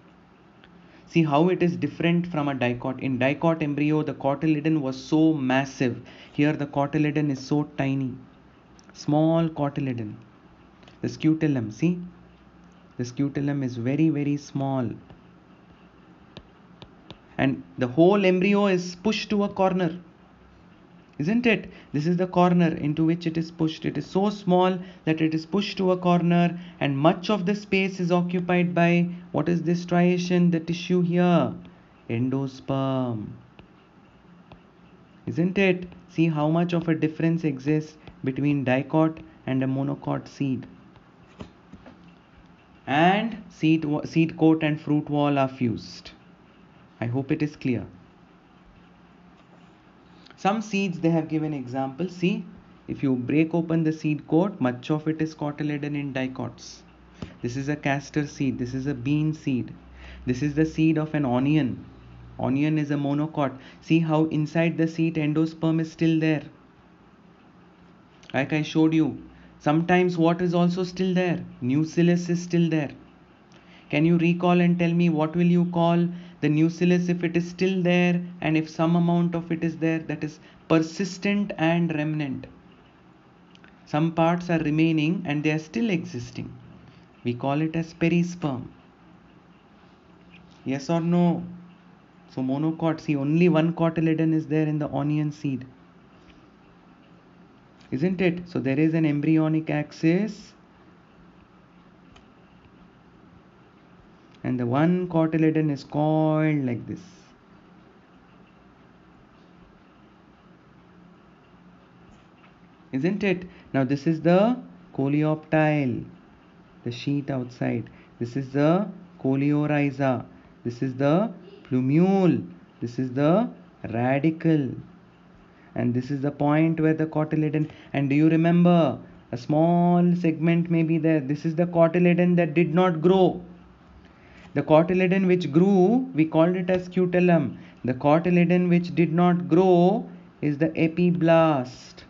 See how it is different from a dicot. In dicot embryo, the cotyledon was so massive. Here the cotyledon is so tiny. Small cotyledon. The scutellum, see? The scutellum is very, very small. And the whole embryo is pushed to a corner. Isn't it? This is the corner into which it is pushed. It is so small that it is pushed to a corner, and much of the space is occupied by, what is this striation, the tissue here? Endosperm. Isn't it? See how much of a difference exists between dicot and a monocot seed. And seed coat and fruit wall are fused. I hope it is clear. Some seeds they have given example. See, if you break open the seed coat, much of it is cotyledon in dicots. This is a castor seed. This is a bean seed. This is the seed of an onion. Onion is a monocot. See how inside the seed endosperm is still there. Like I showed you. Sometimes what is also still there? Nucellus is still there. Can you recall and tell me what will you call the nucellus if it is still there, and if some amount of it is there, that is persistent and remnant? Some parts are remaining and they are still existing. We call it as perisperm. Yes or no? So monocot, see, only one cotyledon is there in the onion seed. Isn't it? So there is an embryonic axis and the one cotyledon is coiled like this. Isn't it? Now this is the coleoptile, the sheath outside. This is the coleorhiza. This is the plumule. This is the radicle. And this is the point where the cotyledon, and do you remember a small segment may be there? This is the cotyledon that did not grow. The cotyledon which grew, we called it as scutellum. The cotyledon which did not grow is the epiblast.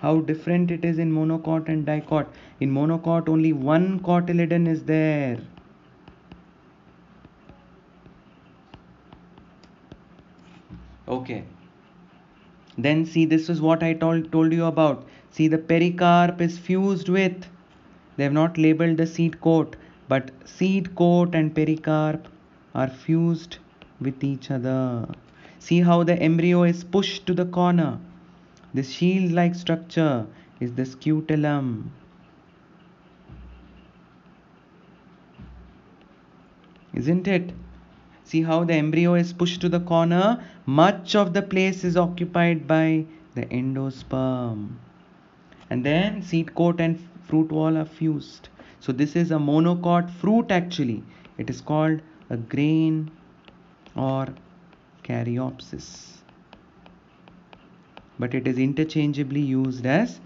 How different it is in monocot and dicot. In monocot, only one cotyledon is there. Okay. Then see, this is what I told you about. See, the pericarp is fused with. They have not labeled the seed coat, but seed coat and pericarp are fused with each other. See how the embryo is pushed to the corner. This shield-like structure is the scutellum. Isn't it? See how the embryo is pushed to the corner. Much of the place is occupied by the endosperm. And then seed coat and fruit wall are fused. So this is a monocot fruit actually. It is called a grain or caryopsis. But it is interchangeably used as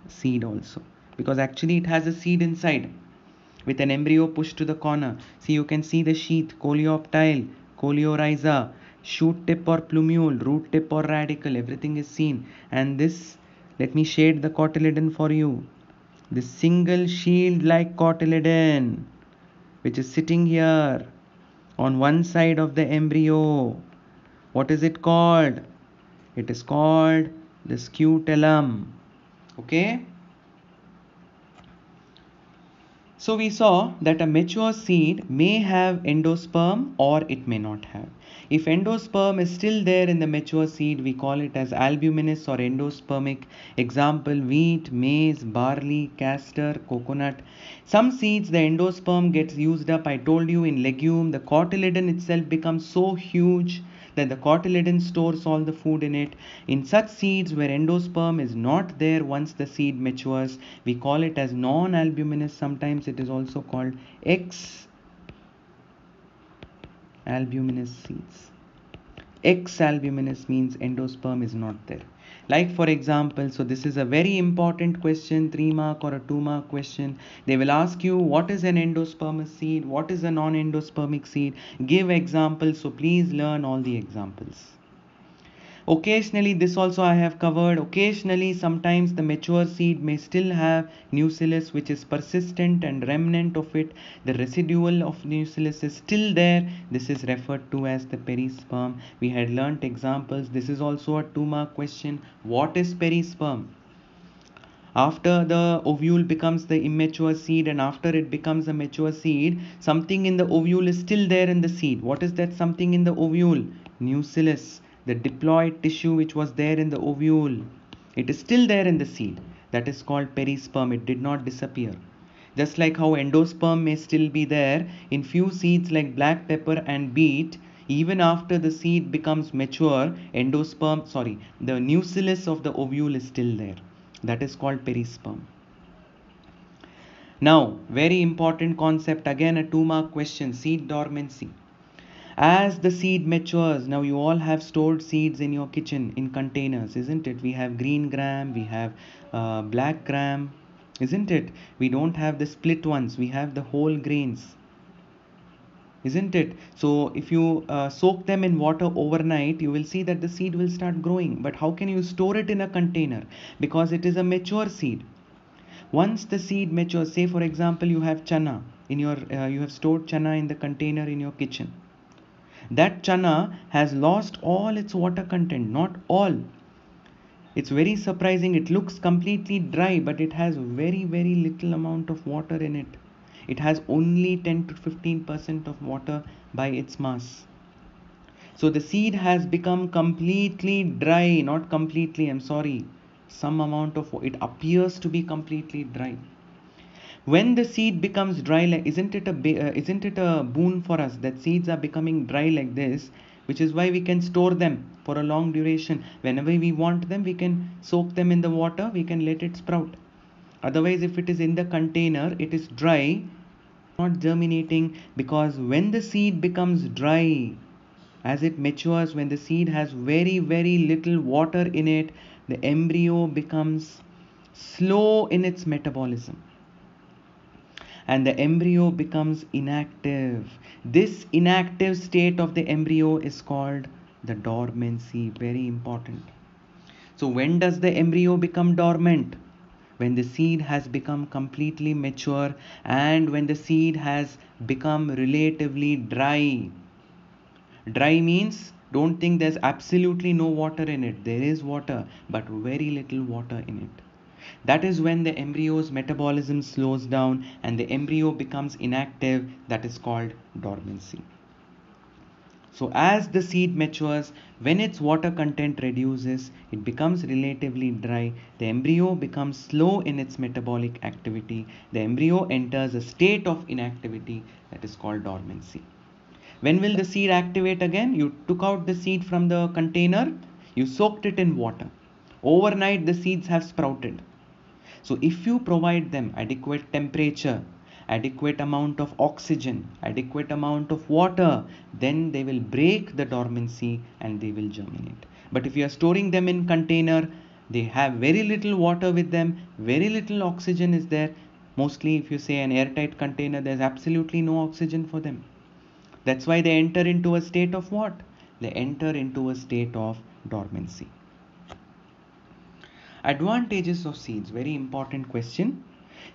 seed also, because actually it has a seed inside with an embryo pushed to the corner. See, you can see the sheath, coleoptile, coleorhiza, shoot tip or plumule, root tip or radicle, everything is seen. And this, let me shade the cotyledon for you. This single shield like cotyledon which is sitting here on one side of the embryo, what is it called? It is called the scutellum. Okay. So we saw that a mature seed may have endosperm or it may not have. If endosperm is still there in the mature seed, we call it as albuminous or endospermic. Example, wheat, maize, barley, castor, coconut. Some seeds, the endosperm gets used up. I told you in legume, the cotyledon itself becomes so huge that the cotyledon stores all the food in it. In such seeds where endosperm is not there once the seed matures, we call it as non-albuminous. Sometimes it is also called X-albuminous seeds. X-albuminous means endosperm is not there. Like for example, so this is a very important question, 3 mark or a 2 mark question. They will ask you what is an endospermous seed, what is a non-endospermic seed. Give examples, so please learn all the examples. Occasionally, this also I have covered. Occasionally, sometimes the mature seed may still have nucellus which is persistent and remnant of it. The residual of nucellus is still there. This is referred to as the perisperm. We had learnt examples. This is also a 2 mark question. What is perisperm? After the ovule becomes the immature seed and after it becomes a mature seed, something in the ovule is still there in the seed. What is that something in the ovule? Nucellus, the diploid tissue which was there in the ovule. It is still there in the seed. That is called perisperm. It did not disappear. Just like how endosperm may still be there in few seeds like black pepper and beet, even after the seed becomes mature, the nucellus of the ovule is still there. That is called perisperm. Now, very important concept, again a 2 mark question, seed dormancy. As the seed matures, now you all have stored seeds in your kitchen in containers, isn't it? We have green gram, we have black gram, isn't it? We don't have the split ones, we have the whole grains, isn't it? So if you soak them in water overnight, you will see that the seed will start growing. But how can you store it in a container? Because it is a mature seed. Once the seed matures, say for example you have chana in your you have stored chana in the container in your kitchen. That chana has lost all its water content, not all. It's very surprising. It looks completely dry, but it has very, very little amount of water in it. It has only 10 to 15% of water by its mass. So the seed has become completely dry, not completely, I'm sorry. Some amount of it appears to be completely dry. When the seed becomes dry, like isn't it a boon for us that seeds are becoming dry like this, which is why we can store them for a long duration. Whenever we want them, we can soak them in the water, we can let it sprout. Otherwise, if it is in the container, it is dry, not germinating, because when the seed becomes dry, as it matures, when the seed has very, very little water in it, the embryo becomes slow in its metabolism and the embryo becomes inactive. This inactive state of the embryo is called the dormancy. Very important. So, when does the embryo become dormant? When the seed has become completely mature and when the seed has become relatively dry. Dry means don't think there's absolutely no water in it. There is water, but very little water in it. That is when the embryo's metabolism slows down and the embryo becomes inactive. That is called dormancy. So as the seed matures, when its water content reduces, it becomes relatively dry. The embryo becomes slow in its metabolic activity. The embryo enters a state of inactivity that is called dormancy. When will the seed activate again? You took out the seed from the container, you soaked it in water. Overnight, the seeds have sprouted. So, if you provide them adequate temperature, adequate amount of oxygen, adequate amount of water, then they will break the dormancy and they will germinate. But if you are storing them in container, they have very little water with them, very little oxygen is there. Mostly, if you say an airtight container, there's absolutely no oxygen for them. That's why they enter into a state of what? They enter into a state of dormancy. Advantages of seeds, very important question.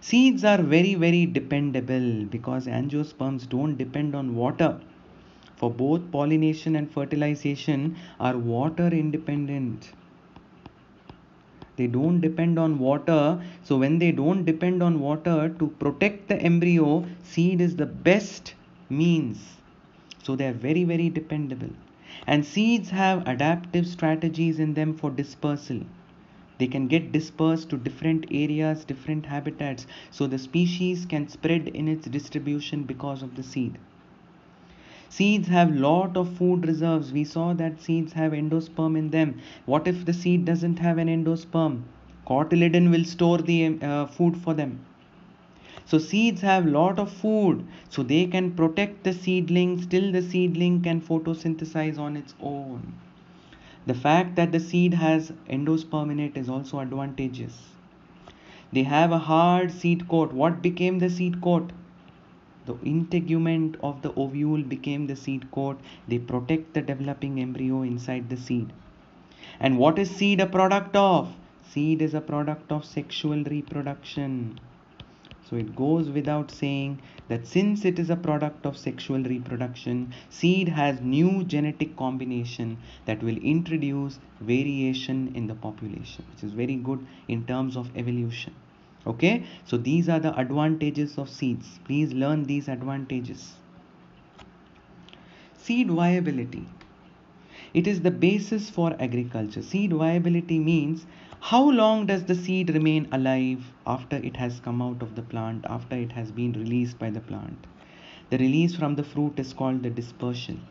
Seeds are very, very dependable because angiosperms don't depend on water. For both pollination and fertilization are water independent. They don't depend on water. So when they don't depend on water, to protect the embryo, seed is the best means. So they are very, very dependable. And seeds have adaptive strategies in them for dispersal. They can get dispersed to different areas, different habitats. So the species can spread in its distribution because of the seed. Seeds have lot of food reserves. We saw that seeds have endosperm in them. What if the seed doesn't have an endosperm? Cotyledon will store the food for them. So seeds have lot of food, so they can protect the seedling. Still the seedling can photosynthesize on its own. The fact that the seed has endosperm in it is also advantageous. They have a hard seed coat. What became the seed coat? The integument of the ovule became the seed coat. They protect the developing embryo inside the seed. And what is seed a product of? Seed is a product of sexual reproduction. So it goes without saying that since it is a product of sexual reproduction, seed has new genetic combination that will introduce variation in the population, which is very good in terms of evolution. Okay, so these are the advantages of seeds. Please learn these advantages. Seed viability. It is the basis for agriculture. Seed viability means how long does the seed remain alive after it has come out of the plant, after it has been released by the plant. The release from the fruit is called the dispersion.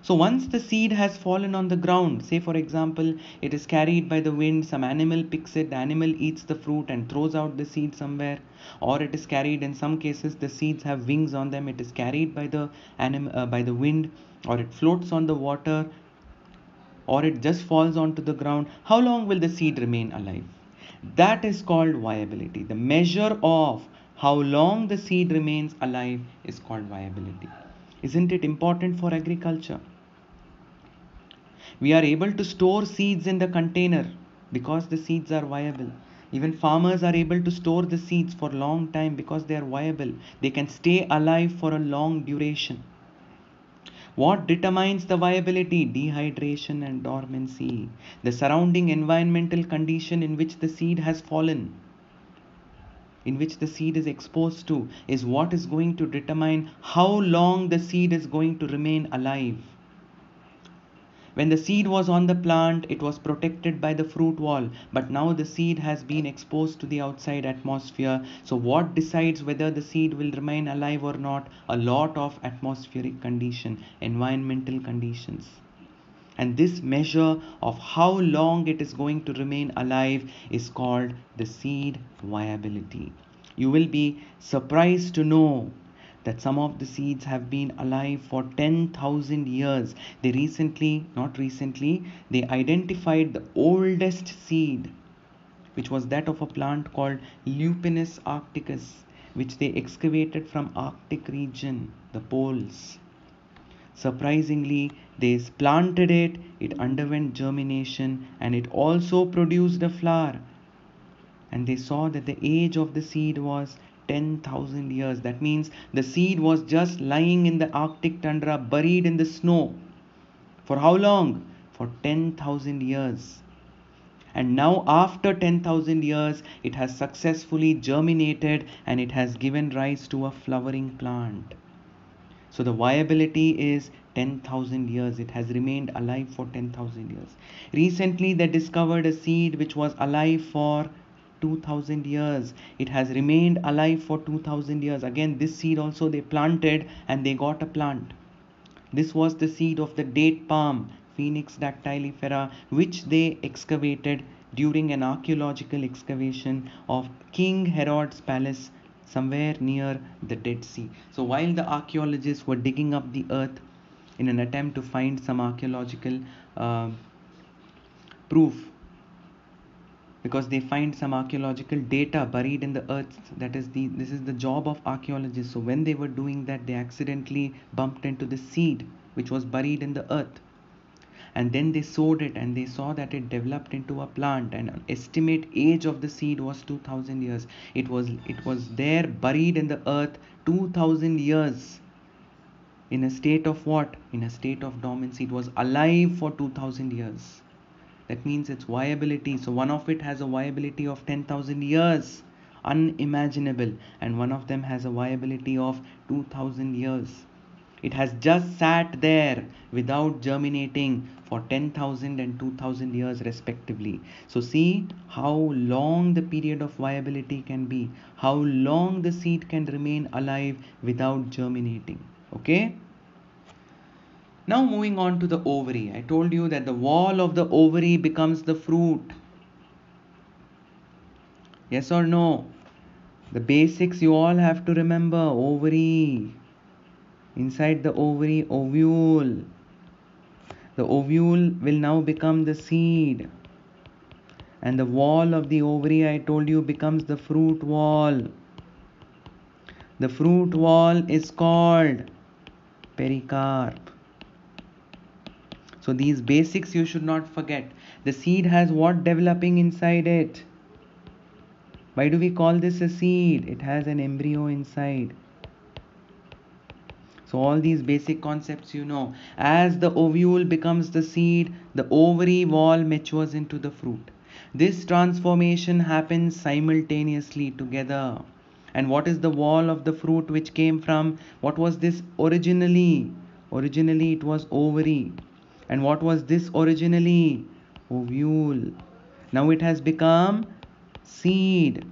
So once the seed has fallen on the ground, say for example, it is carried by the wind, some animal picks it, the animal eats the fruit and throws out the seed somewhere, or it is carried, in some cases the seeds have wings on them, it is carried by the wind, or it floats on the water, or it just falls onto the ground. How long will the seed remain alive? That is called viability. The measure of how long the seed remains alive is called viability. Isn't it important for agriculture? We are able to store seeds in the container because the seeds are viable. Even farmers are able to store the seeds for a long time because they are viable. They can stay alive for a long duration. What determines the viability? Dehydration and dormancy. The surrounding environmental condition in which the seed has fallen, in which the seed is exposed to, is what is going to determine how long the seed is going to remain alive. When the seed was on the plant, it was protected by the fruit wall, but now the seed has been exposed to the outside atmosphere. So what decides whether the seed will remain alive or not? A lot of atmospheric condition, environmental conditions. And this measure of how long it is going to remain alive is called the seed viability. You will be surprised to know that some of the seeds have been alive for 10,000 years. Not recently, they identified the oldest seed, which was that of a plant called Lupinus arcticus, which they excavated from Arctic region, the poles. Surprisingly, they planted it, it underwent germination, and it also produced a flower. And they saw that the age of the seed was 10,000 years. That means the seed was just lying in the Arctic tundra, buried in the snow. For how long? For 10,000 years. And now, after 10,000 years, it has successfully germinated and it has given rise to a flowering plant. So the viability is 10,000 years. It has remained alive for 10,000 years. Recently, they discovered a seed which was alive for 2,000 years. It has remained alive for 2,000 years. Again, this seed also they planted and they got a plant. This was the seed of the date palm, Phoenix dactylifera, which they excavated during an archaeological excavation of King Herod's palace somewhere near the Dead Sea. So while the archaeologists were digging up the earth in an attempt to find some archaeological proof, because they find some archaeological data buried in the earth, this is the job of archaeologists. So when they were doing that, they accidentally bumped into the seed which was buried in the earth, and then they sowed it and they saw that it developed into a plant, and an estimate age of the seed was 2,000 years. It was there buried in the earth 2,000 years, in a state of what? In a state of dormancy. It was alive for 2,000 years. That means its viability. So one of it has a viability of 10,000 years, unimaginable, and one of them has a viability of 2,000 years. It has just sat there without germinating for 10,000 and 2,000 years respectively. So see how long the period of viability can be, how long the seed can remain alive without germinating. Okay? Now moving on to the ovary. I told you that the wall of the ovary becomes the fruit. Yes or no? The basics you all have to remember. Ovary. Inside the ovary, ovule. The ovule will now become the seed. And the wall of the ovary, I told you, becomes the fruit wall. The fruit wall is called pericarp. So these basics you should not forget. The seed has what developing inside it? Why do we call this a seed? It has an embryo inside. So all these basic concepts you know. As the ovule becomes the seed, the ovary wall matures into the fruit. This transformation happens simultaneously together. And what is the wall of the fruit which came from? What was this originally? Originally it was ovary. And what was this originally? Ovule. Now it has become seed.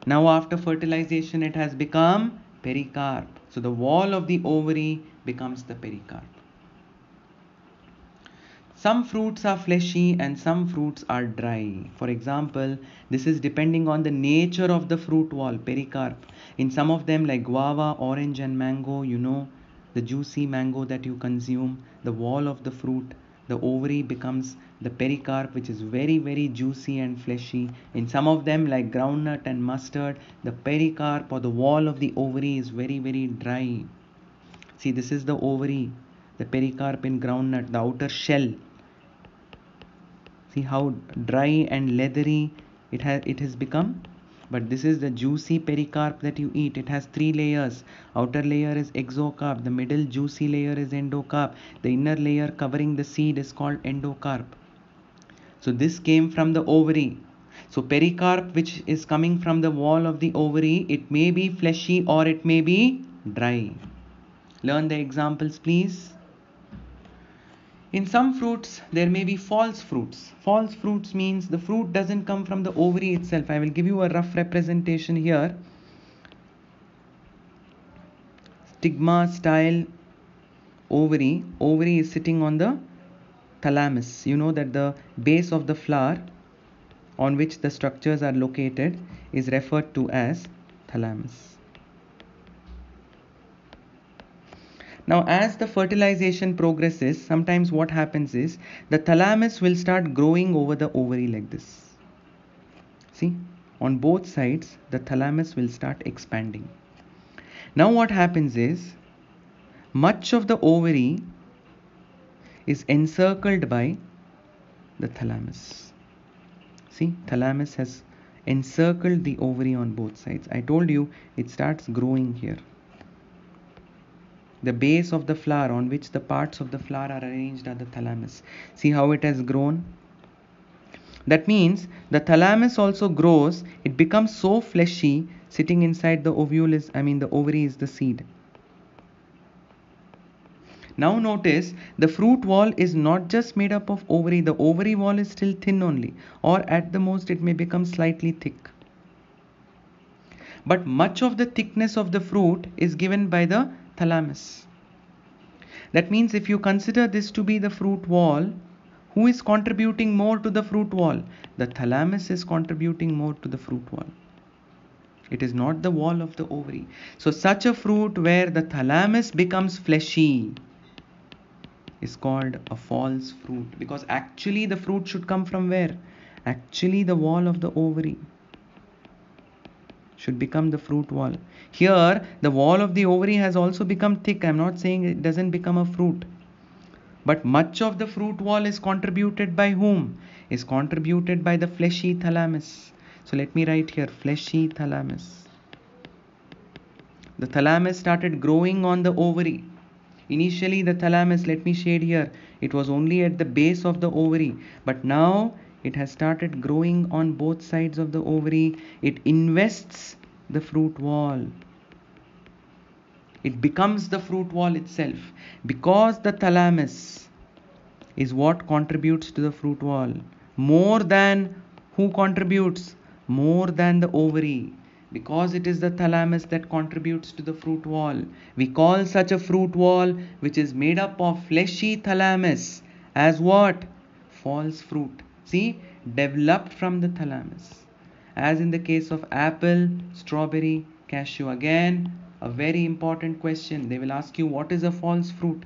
Now after fertilization it has become pericarp. So the wall of the ovary becomes the pericarp. Some fruits are fleshy and some fruits are dry. For example, this is depending on the nature of the fruit wall, pericarp. In some of them like guava, orange and mango, you know, the juicy mango that you consume, the wall of the fruit, the ovary becomes the pericarp, which is very, very juicy and fleshy. In some of them like groundnut and mustard, the pericarp or the wall of the ovary is very, very dry. See, this is the ovary, the pericarp in groundnut, the outer shell. See how dry and leathery it has become. But this is the juicy pericarp that you eat. It has 3 layers. Outer layer is exocarp, the middle juicy layer is endocarp, the inner layer covering the seed is called endocarp. So this came from the ovary. So pericarp, which is coming from the wall of the ovary, it may be fleshy or it may be dry. Learn the examples, please. In some fruits, there may be false fruits. False fruits means the fruit doesn't come from the ovary itself. I will give you a rough representation here. Stigma style ovary. Ovary is sitting on the thalamus. You know that the base of the flower on which the structures are located is referred to as thalamus. Now, as the fertilization progresses, sometimes what happens is the thalamus will start growing over the ovary like this. See, on both sides, the thalamus will start expanding. Now, what happens is much of the ovary is encircled by the thalamus. See, thalamus has encircled the ovary on both sides. I told you it starts growing here. The base of the flower on which the parts of the flower are arranged are the thalamus. See how it has grown? That means the thalamus also grows. It becomes so fleshy. Sitting inside the the ovary is the seed. Now notice the fruit wall is not just made up of ovary. The ovary wall is still thin only, or at the most it may become slightly thick. But much of the thickness of the fruit is given by the thalamus. That means if you consider this to be the fruit wall, who is contributing more to the fruit wall? The thalamus is contributing more to the fruit wall. It is not the wall of the ovary. So such a fruit where the thalamus becomes fleshy is called a false fruit, because actually the fruit should come from where? Actually the wall of the ovary should become the fruit wall. Here the wall of the ovary has also become thick. I am not saying it doesn't become a fruit, but much of the fruit wall is contributed by whom? Is contributed by the fleshy thalamus. So let me write here fleshy thalamus. The thalamus started growing on the ovary. Initially the thalamus, let me shade here, it was only at the base of the ovary, but now it has started growing on both sides of the ovary. It invests the fruit wall. It becomes the fruit wall itself, because the thalamus is what contributes to the fruit wall. More than who contributes? More than the ovary. Because it is the thalamus that contributes to the fruit wall. We call such a fruit wall which is made up of fleshy thalamus as what? False fruit. See, developed from the thalamus. As in the case of apple, strawberry, cashew. Again, a very important question. They will ask you, what is a false fruit?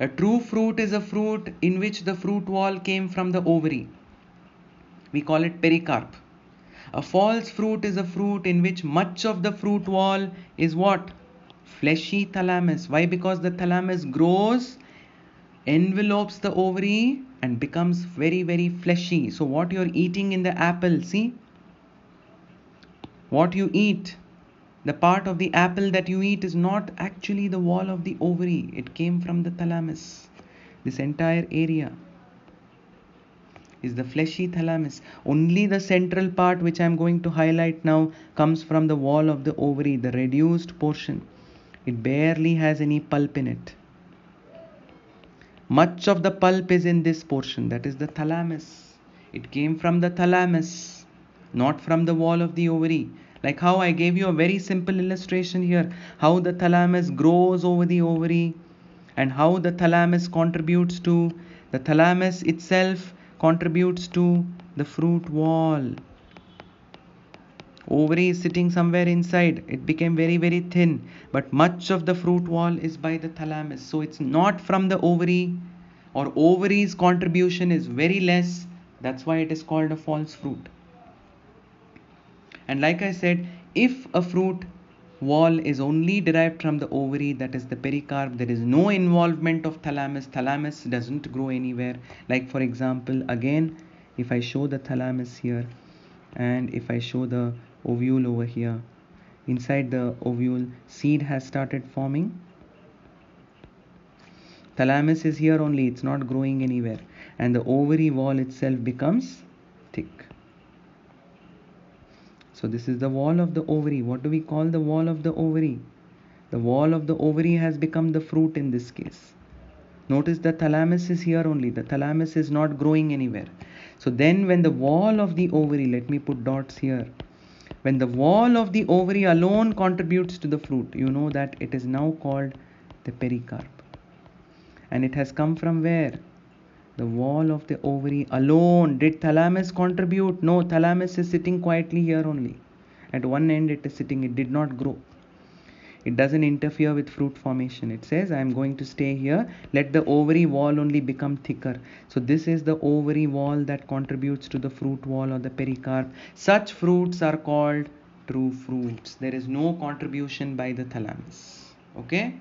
A true fruit is a fruit in which the fruit wall came from the ovary. We call it pericarp. A false fruit is a fruit in which much of the fruit wall is what? Fleshy thalamus. Why? Because the thalamus grows, envelopes the ovary and becomes very, very fleshy. So what you're eating in the apple, see? What you eat, the part of the apple that you eat is not actually the wall of the ovary. It came from the thalamus. This entire area is the fleshy thalamus. Only the central part, which I am going to highlight now, comes from the wall of the ovary, the reduced portion. It barely has any pulp in it. Much of the pulp is in this portion, that is the thalamus. It came from the thalamus, not from the wall of the ovary. Like how I gave you a very simple illustration here, how the thalamus grows over the ovary and how the thalamus contributes to, the thalamus itself contributes to the fruit wall. Ovary is sitting somewhere inside. It became very, very thin, but much of the fruit wall is by the thalamus. So it's not from the ovary, or ovary's contribution is very less. That's why it is called a false fruit. And like I said, if a fruit wall is only derived from the ovary, that is the pericarp, there is no involvement of thalamus. Thalamus doesn't grow anywhere. Like for example, again, if I show the thalamus here and if I show the ovule over here. Inside the ovule, seed has started forming. Thalamus is here only, it's not growing anywhere. And the ovary wall itself becomes thick. So this is the wall of the ovary. What do we call the wall of the ovary? The wall of the ovary has become the fruit in this case. Notice the thalamus is here only. The thalamus is not growing anywhere. So then when the wall of the ovary, let me put dots here. When the wall of the ovary alone contributes to the fruit, you know that it is now called the pericarp. And it has come from where? The wall of the ovary alone. Did thalamus contribute? No, thalamus is sitting quietly here only. At one end it is sitting, it did not grow. It doesn't interfere with fruit formation. It says, I am going to stay here. Let the ovary wall only become thicker. So this is the ovary wall that contributes to the fruit wall or the pericarp. Such fruits are called true fruits. There is no contribution by the thalamus. Okay?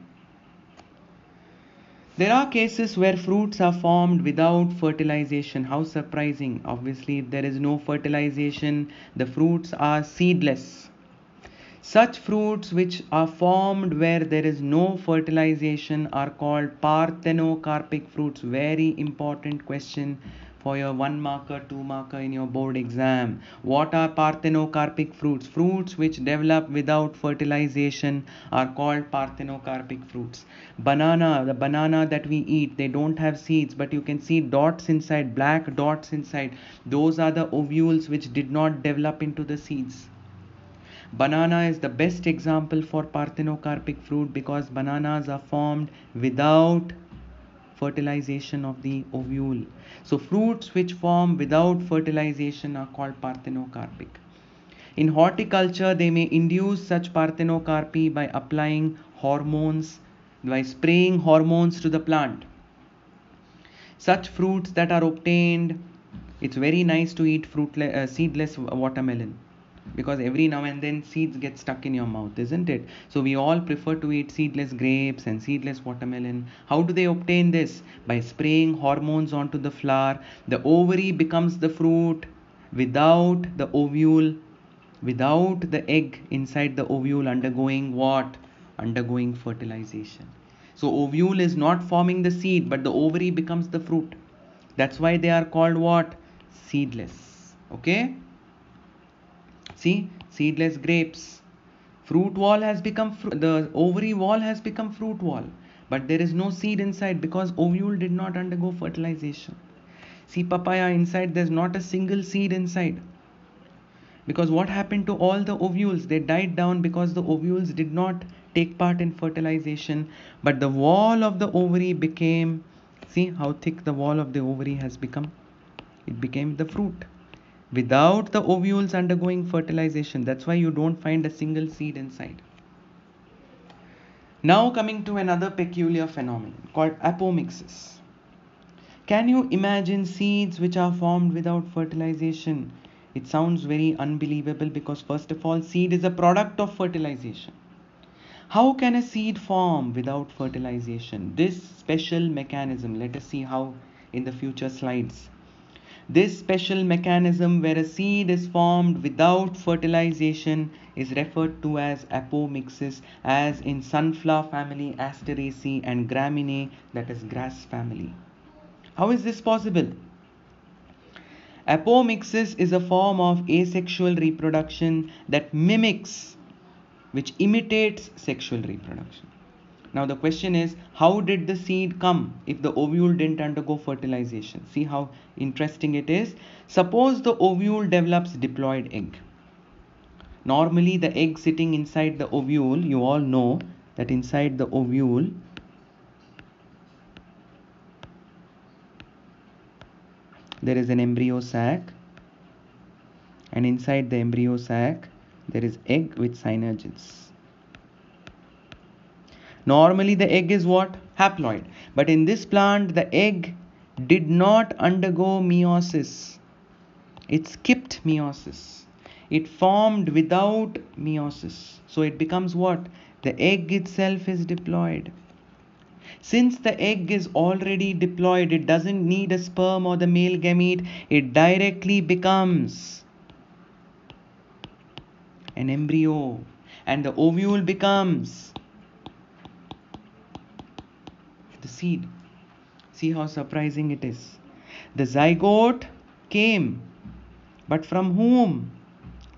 There are cases where fruits are formed without fertilization. How surprising. Obviously, if there is no fertilization, the fruits are seedless. Such fruits which are formed where there is no fertilization are called parthenocarpic fruits. Very important question for your 1 marker, 2 marker in your board exam. What are parthenocarpic fruits? Fruits which develop without fertilization are called parthenocarpic fruits. Banana, the banana that we eat, they don't have seeds, but you can see dots inside, black dots inside. Those are the ovules which did not develop into the seeds. Banana is the best example for parthenocarpic fruit because bananas are formed without fertilization of the ovule. So fruits which form without fertilization are called parthenocarpic. In horticulture, they may induce such parthenocarpy by applying hormones, by spraying hormones to the plant. Such fruits that are obtained, it's very nice to eat seedless watermelon. Because every now and then seeds get stuck in your mouth, isn't it? So we all prefer to eat seedless grapes and seedless watermelon. How do they obtain this? By spraying hormones onto the flower. The ovary becomes the fruit without the ovule, without the egg inside the ovule undergoing what? Undergoing fertilization. So ovule is not forming the seed, but the ovary becomes the fruit. That's why they are called what? Seedless. Okay? See, seedless grapes. Fruit wall has become the ovary wall has become fruit wall, but there is no seed inside because ovule did not undergo fertilization. See, papaya, inside there's not a single seed inside. Because what happened to all the ovules? They died down because the ovules did not take part in fertilization, but the wall of the ovary became, see how thick the wall of the ovary has become? It became the fruit without the ovules undergoing fertilization. That's why you don't find a single seed inside. Now coming to another peculiar phenomenon called apomixis. Can you imagine seeds which are formed without fertilization? It sounds very unbelievable because first of all, seed is a product of fertilization. How can a seed form without fertilization? This special mechanism, let us see how in the future slides. This special mechanism where a seed is formed without fertilization is referred to as apomixis, as in sunflower family Asteraceae and Graminae, that is grass family. How is this possible? Apomixis is a form of asexual reproduction that mimics, which imitates sexual reproduction. Now the question is, how did the seed come if the ovule didn't undergo fertilization? See how interesting it is. Suppose the ovule develops diploid egg. Normally the egg sitting inside the ovule, you all know that inside the ovule there is an embryo sac, and inside the embryo sac there is egg with synergids. Normally the egg is what? Haploid. But in this plant, the egg did not undergo meiosis. It skipped meiosis. It formed without meiosis. So it becomes what? The egg itself is diploid. Since the egg is already diploid, it doesn't need a sperm or the male gamete. It directly becomes an embryo, and the ovule becomes the seed. See how surprising it is. The zygote came, but from whom?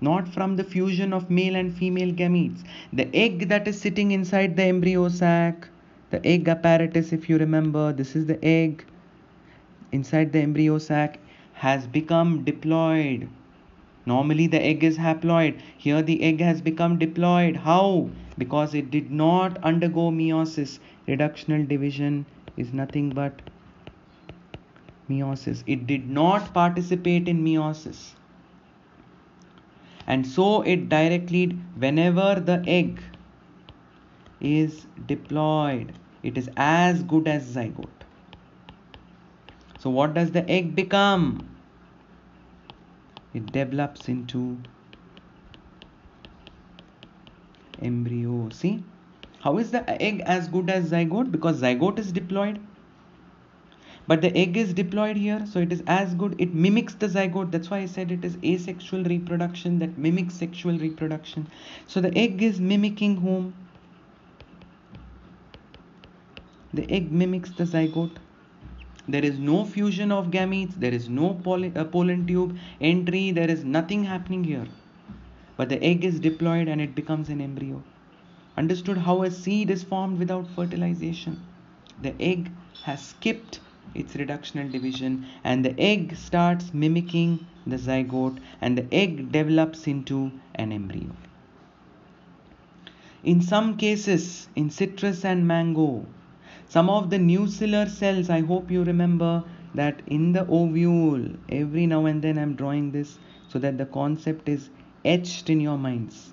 Not from the fusion of male and female gametes. The egg that is sitting inside the embryo sac, the egg apparatus, if you remember, this is the egg inside the embryo sac, has become diploid. Normally the egg is haploid. Here the egg has become diploid. How? Because it did not undergo meiosis. Reductional division is nothing but meiosis. It did not participate in meiosis. And so it directly, whenever the egg is diploid, it is as good as zygote. So what does the egg become? It develops into embryo. See? How is the egg as good as zygote? Because zygote is diploid. But the egg is diploid here, so it is as good. It mimics the zygote. That's why I said it is asexual reproduction that mimics sexual reproduction. So the egg is mimicking whom? The egg mimics the zygote. There is no fusion of gametes. There is no pollen tube entry. There is nothing happening here. But the egg is diploid and it becomes an embryo. Understood how a seed is formed without fertilization? The egg has skipped its reductional division and the egg starts mimicking the zygote and the egg develops into an embryo. In some cases, in citrus and mango, some of the nuclear cells, I hope you remember that in the ovule, every now and then I'm drawing this so that the concept is etched in your minds.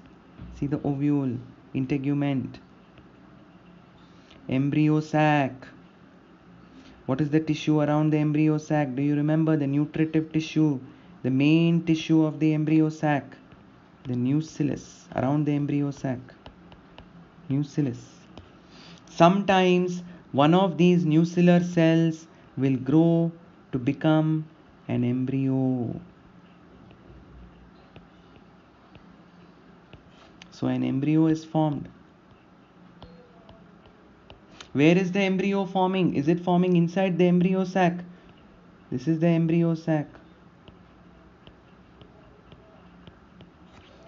See the ovule, integument, embryo sac. What is the tissue around the embryo sac? Do you remember the nutritive tissue? The main tissue of the embryo sac, the nucellus around the embryo sac. Nucellus. Sometimes one of these nuclear cells will grow to become an embryo. So an embryo is formed. Where is the embryo forming? Is it forming inside the embryo sac? This is the embryo sac.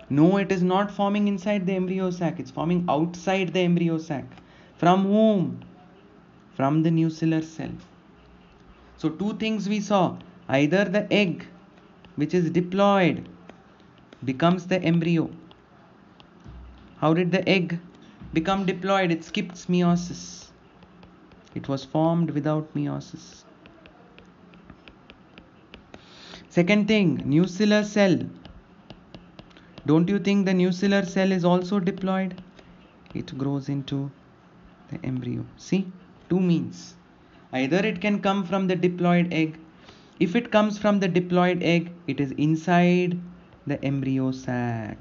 No, it is not forming inside the embryo sac. It's forming outside the embryo sac. From whom? From the nuclear cell. So two things we saw. Either the egg, which is diploid, becomes the embryo. How did the egg become diploid? It skips meiosis. It was formed without meiosis. Second thing, nuclear cell. Don't you think the nuclear cell is also diploid? It grows into the embryo. See, two means. Either it can come from the diploid egg. If it comes from the diploid egg, it is inside the embryo sac.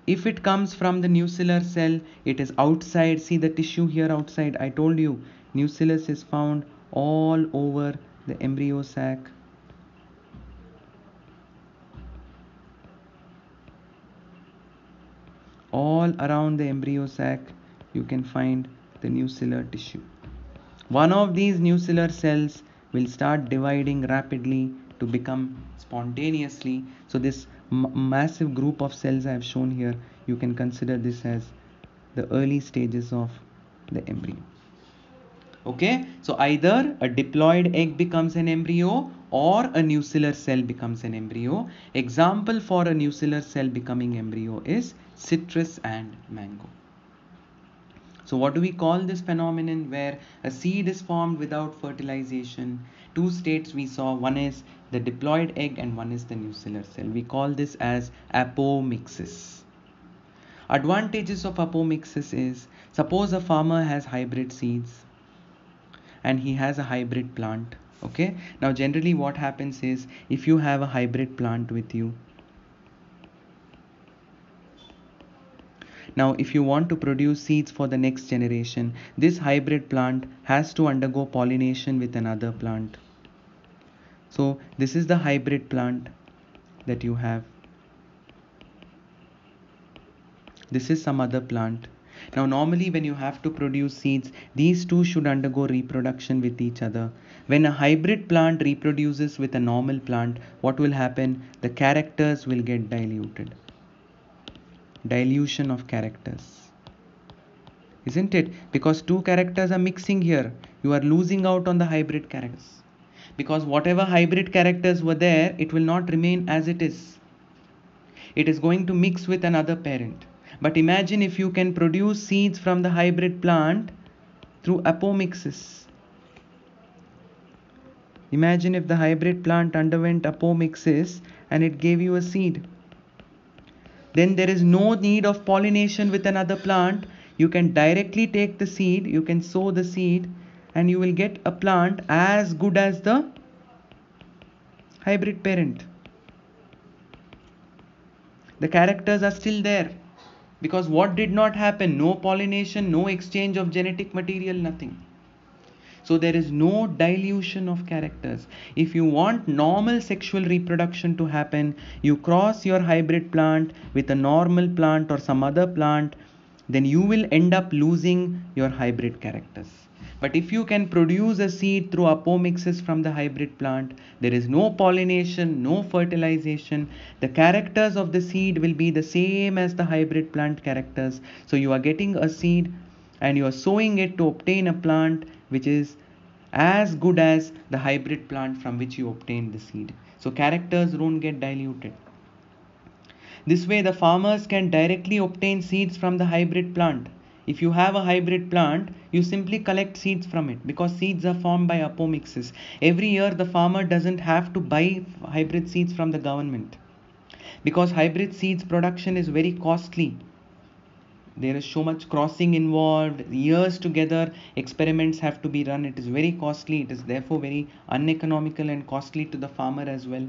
If it comes from the nuclear cell, it is outside. See the tissue here outside. I told you, nucleus is found all over the embryo sac. All around the embryo sac, you can find the nuclear tissue. One of these nuclear cells will start dividing rapidly to become spontaneously. So this massive group of cells I have shown here, you can consider this as the early stages of the embryo. Okay, so either a diploid egg becomes an embryo or a nuclear cell becomes an embryo. Example for a nuclear cell becoming embryo is citrus and mango. So what do we call this phenomenon where a seed is formed without fertilization? Two states we saw, one is the diploid egg and one is the nuclear cell. We call this as apomixis. Advantages of apomixis is, suppose a farmer has hybrid seeds and he has a hybrid plant. Okay, now generally what happens is, if you have a hybrid plant with you, now if you want to produce seeds for the next generation, this hybrid plant has to undergo pollination with another plant. So this is the hybrid plant that you have. This is some other plant. Now normally when you have to produce seeds, these two should undergo reproduction with each other. When a hybrid plant reproduces with a normal plant, what will happen? The characters will get diluted. Dilution of characters. Isn't it? Because two characters are mixing here. You are losing out on the hybrid characters. Because whatever hybrid characters were there, it will not remain as it is. It is going to mix with another parent. But imagine if you can produce seeds from the hybrid plant through apomixis. Imagine if the hybrid plant underwent apomixis and it gave you a seed. Then there is no need of pollination with another plant. You can directly take the seed, you can sow the seed, and you will get a plant as good as the hybrid parent. The characters are still there. Because what did not happen? No pollination, no exchange of genetic material, nothing. So there is no dilution of characters. If you want normal sexual reproduction to happen, you cross your hybrid plant with a normal plant or some other plant, then you will end up losing your hybrid characters. But if you can produce a seed through apomixis from the hybrid plant, there is no pollination, no fertilization. The characters of the seed will be the same as the hybrid plant characters. So you are getting a seed and you are sowing it to obtain a plant which is as good as the hybrid plant from which you obtained the seed. So characters don't get diluted. This way the farmers can directly obtain seeds from the hybrid plant. If you have a hybrid plant, you simply collect seeds from it because seeds are formed by apomixis. Every year the farmer doesn't have to buy hybrid seeds from the government because hybrid seeds production is very costly. There is so much crossing involved, years together, experiments have to be run. It is very costly. It is therefore very uneconomical and costly to the farmer as well.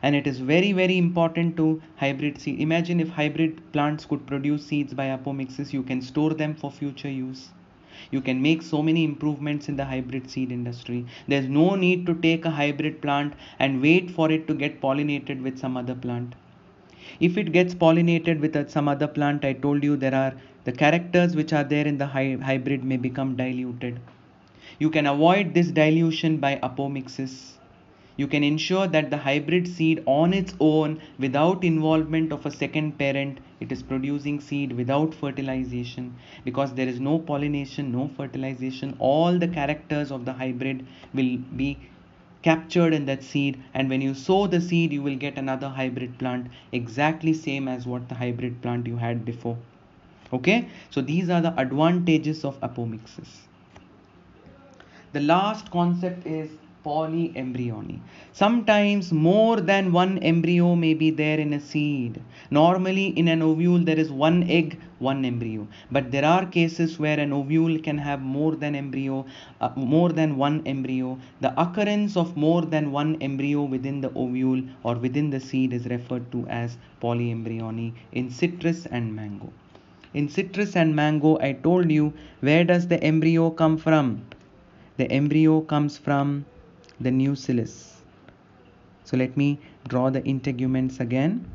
And it is very, very important to hybrid seed. Imagine if hybrid plants could produce seeds by apomixis, you can store them for future use. You can make so many improvements in the hybrid seed industry. There's no need to take a hybrid plant and wait for it to get pollinated with some other plant. If it gets pollinated with some other plant, I told you there are the characters which are there in the hybrid may become diluted. You can avoid this dilution by apomixis. You can ensure that the hybrid seed on its own, without involvement of a second parent, it is producing seed without fertilization. Because there is no pollination, no fertilization, all the characters of the hybrid will be captured in that seed, and when you sow the seed you will get another hybrid plant exactly same as what the hybrid plant you had before. Okay, so these are the advantages of apomixis. The last concept is polyembryony. Sometimes more than one embryo may be there in a seed. Normally in an ovule there is one egg, one embryo. But there are cases where an ovule can have more than one embryo. The occurrence of more than one embryo within the ovule or within the seed is referred to as polyembryony in citrus and mango. In citrus and mango, I told you, where does the embryo come from? The embryo comes from the nucellus. So let me draw the integuments again.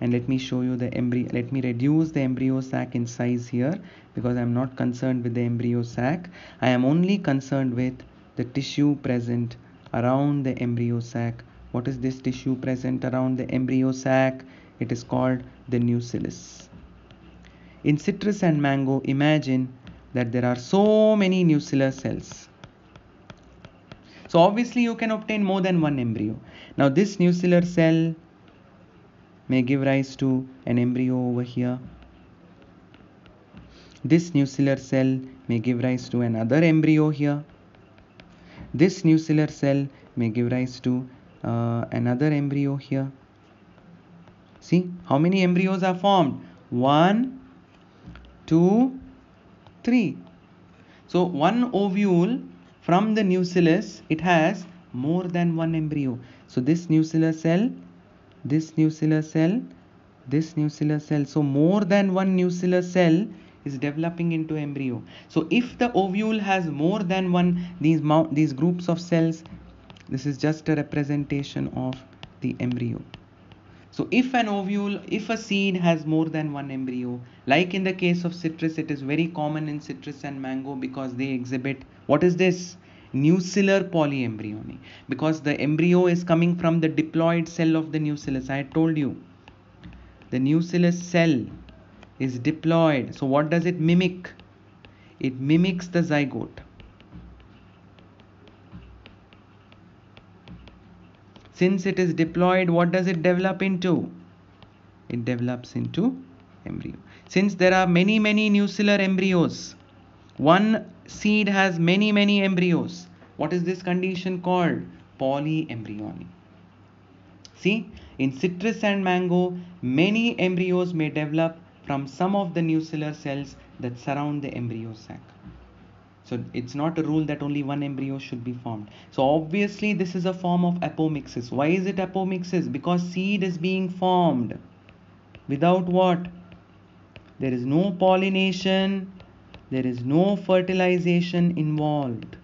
And let me show you the embryo. Let me reduce the embryo sac in size here because I am not concerned with the embryo sac. I am only concerned with the tissue present around the embryo sac. What is this tissue present around the embryo sac? It is called the nucellus. In citrus and mango, imagine that there are so many nucellar cells. So obviously you can obtain more than one embryo. Now this nucellar cell may give rise to an embryo over here. This nucellar cell may give rise to another embryo here. This nucellar cell may give rise to another embryo here. See how many embryos are formed? 1, 2, 3. So one ovule from the nucellus, it has more than one embryo. So this nucellar cell, this nucellar cell, this nucellar cell. So more than one nucellar cell is developing into embryo. So if the ovule has more than one these groups of cells, this is just a representation of the embryo. So if a seed has more than one embryo, like in the case of citrus, it is very common in citrus and mango because they exhibit, what is this? Nuclear polyembryony. Because the embryo is coming from the diploid cell of the nucellus. I told you, the nucellus cell is diploid. So what does it mimic? It mimics the zygote. Since it is diploid, what does it develop into? It develops into embryo. Since there are many nuclear embryos, one seed has many embryos. What is this condition called? Polyembryony. See, in citrus and mango, many embryos may develop from some of the nuclear cells that surround the embryo sac. So it's not a rule that only one embryo should be formed. So obviously this is a form of apomixis. Why is it apomixis? Because seed is being formed without what? There is no pollination, there is no fertilization involved.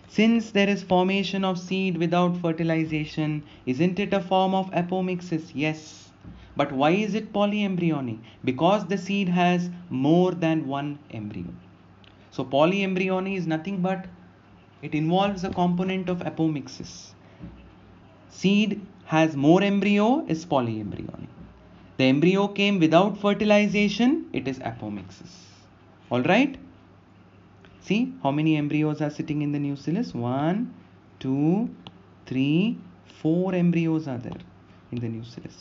Since there is formation of seed without fertilization, isn't it a form of apomixis? Yes. But why is it polyembryony? Because the seed has more than one embryo. So polyembryony is nothing but it involves a component of apomixis. Seed has more embryo is polyembryony. The embryo came without fertilization, it is apomixis. Alright? See how many embryos are sitting in the nucellus? 1, 2, 3, 4 embryos are there in the nucellus.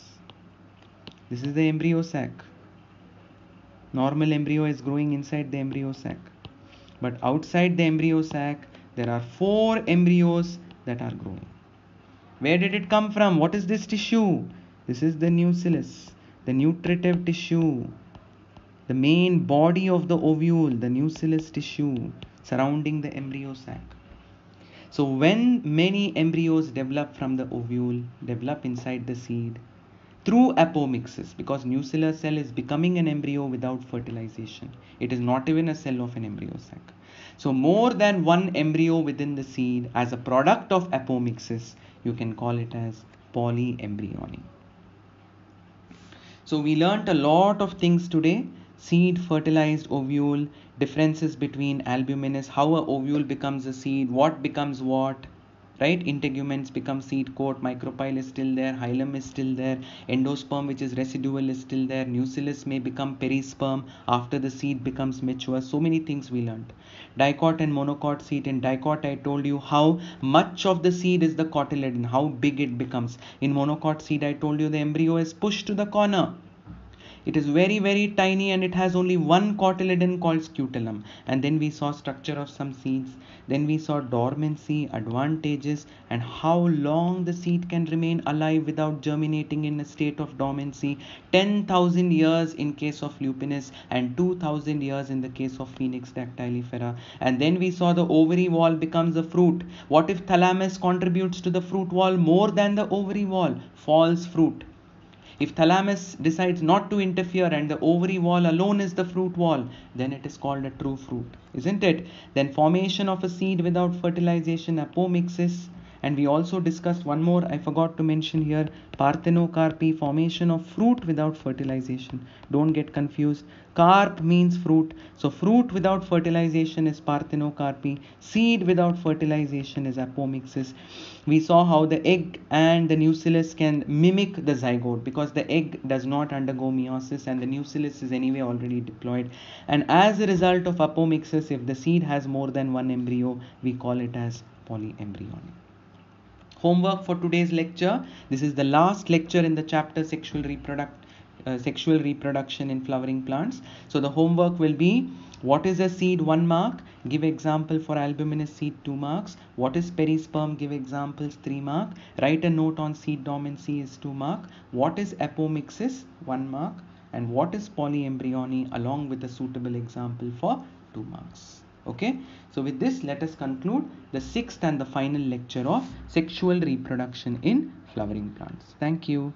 This is the embryo sac. Normal embryo is growing inside the embryo sac. But outside the embryo sac, there are 4 embryos that are growing. Where did it come from? What is this tissue? This is the nucellus, the nutritive tissue, the main body of the ovule, the nucellus tissue surrounding the embryo sac. So when many embryos develop from the ovule, develop inside the seed through apomixis, because nuclear cell is becoming an embryo without fertilization. It is not even a cell of an embryo sac. So more than one embryo within the seed as a product of apomixis, you can call it as polyembryony. So we learnt a lot of things today. Seed, fertilized ovule, differences between albuminous, how a ovule becomes a seed, what becomes what, right? Integuments become seed coat, micropyle is still there, hilum is still there, endosperm which is residual is still there, nucellus may become perisperm after the seed becomes mature. So many things we learnt. Dicot and monocot seed. In dicot I told you how much of the seed is the cotyledon, how big it becomes. In monocot seed I told you the embryo is pushed to the corner. It is very tiny and it has only one cotyledon called scutellum. And then we saw structure of some seeds. Then we saw dormancy, advantages, and how long the seed can remain alive without germinating in a state of dormancy. 10,000 years in case of lupinus and 2,000 years in the case of Phoenix dactylifera. And then we saw the ovary wall becomes a fruit. What if thalamus contributes to the fruit wall more than the ovary wall? False fruit. If thalamus decides not to interfere and the ovary wall alone is the fruit wall, then it is called a true fruit, isn't it? Then formation of a seed without fertilization, apomixis. And we also discussed one more, I forgot to mention here, parthenocarpy, formation of fruit without fertilization. Don't get confused. Carp means fruit. So fruit without fertilization is parthenocarpy. Seed without fertilization is apomixis. We saw how the egg and the nucellus can mimic the zygote because the egg does not undergo meiosis and the nucellus is anyway already diploid. And as a result of apomixis, if the seed has more than one embryo, we call it as polyembryony. Homework for today's lecture. This is the last lecture in the chapter sexual reproduction in flowering plants. So the homework will be, what is a seed? 1 mark. Give example for albuminous seed. 2 marks. What is perisperm? Give examples. 3 mark. Write a note on seed dormancy is 2 mark. What is apomixis? 1 mark. And what is polyembryony along with a suitable example for 2 marks. Okay, so with this let us conclude the 6th and the final lecture of sexual reproduction in flowering plants. Thank you.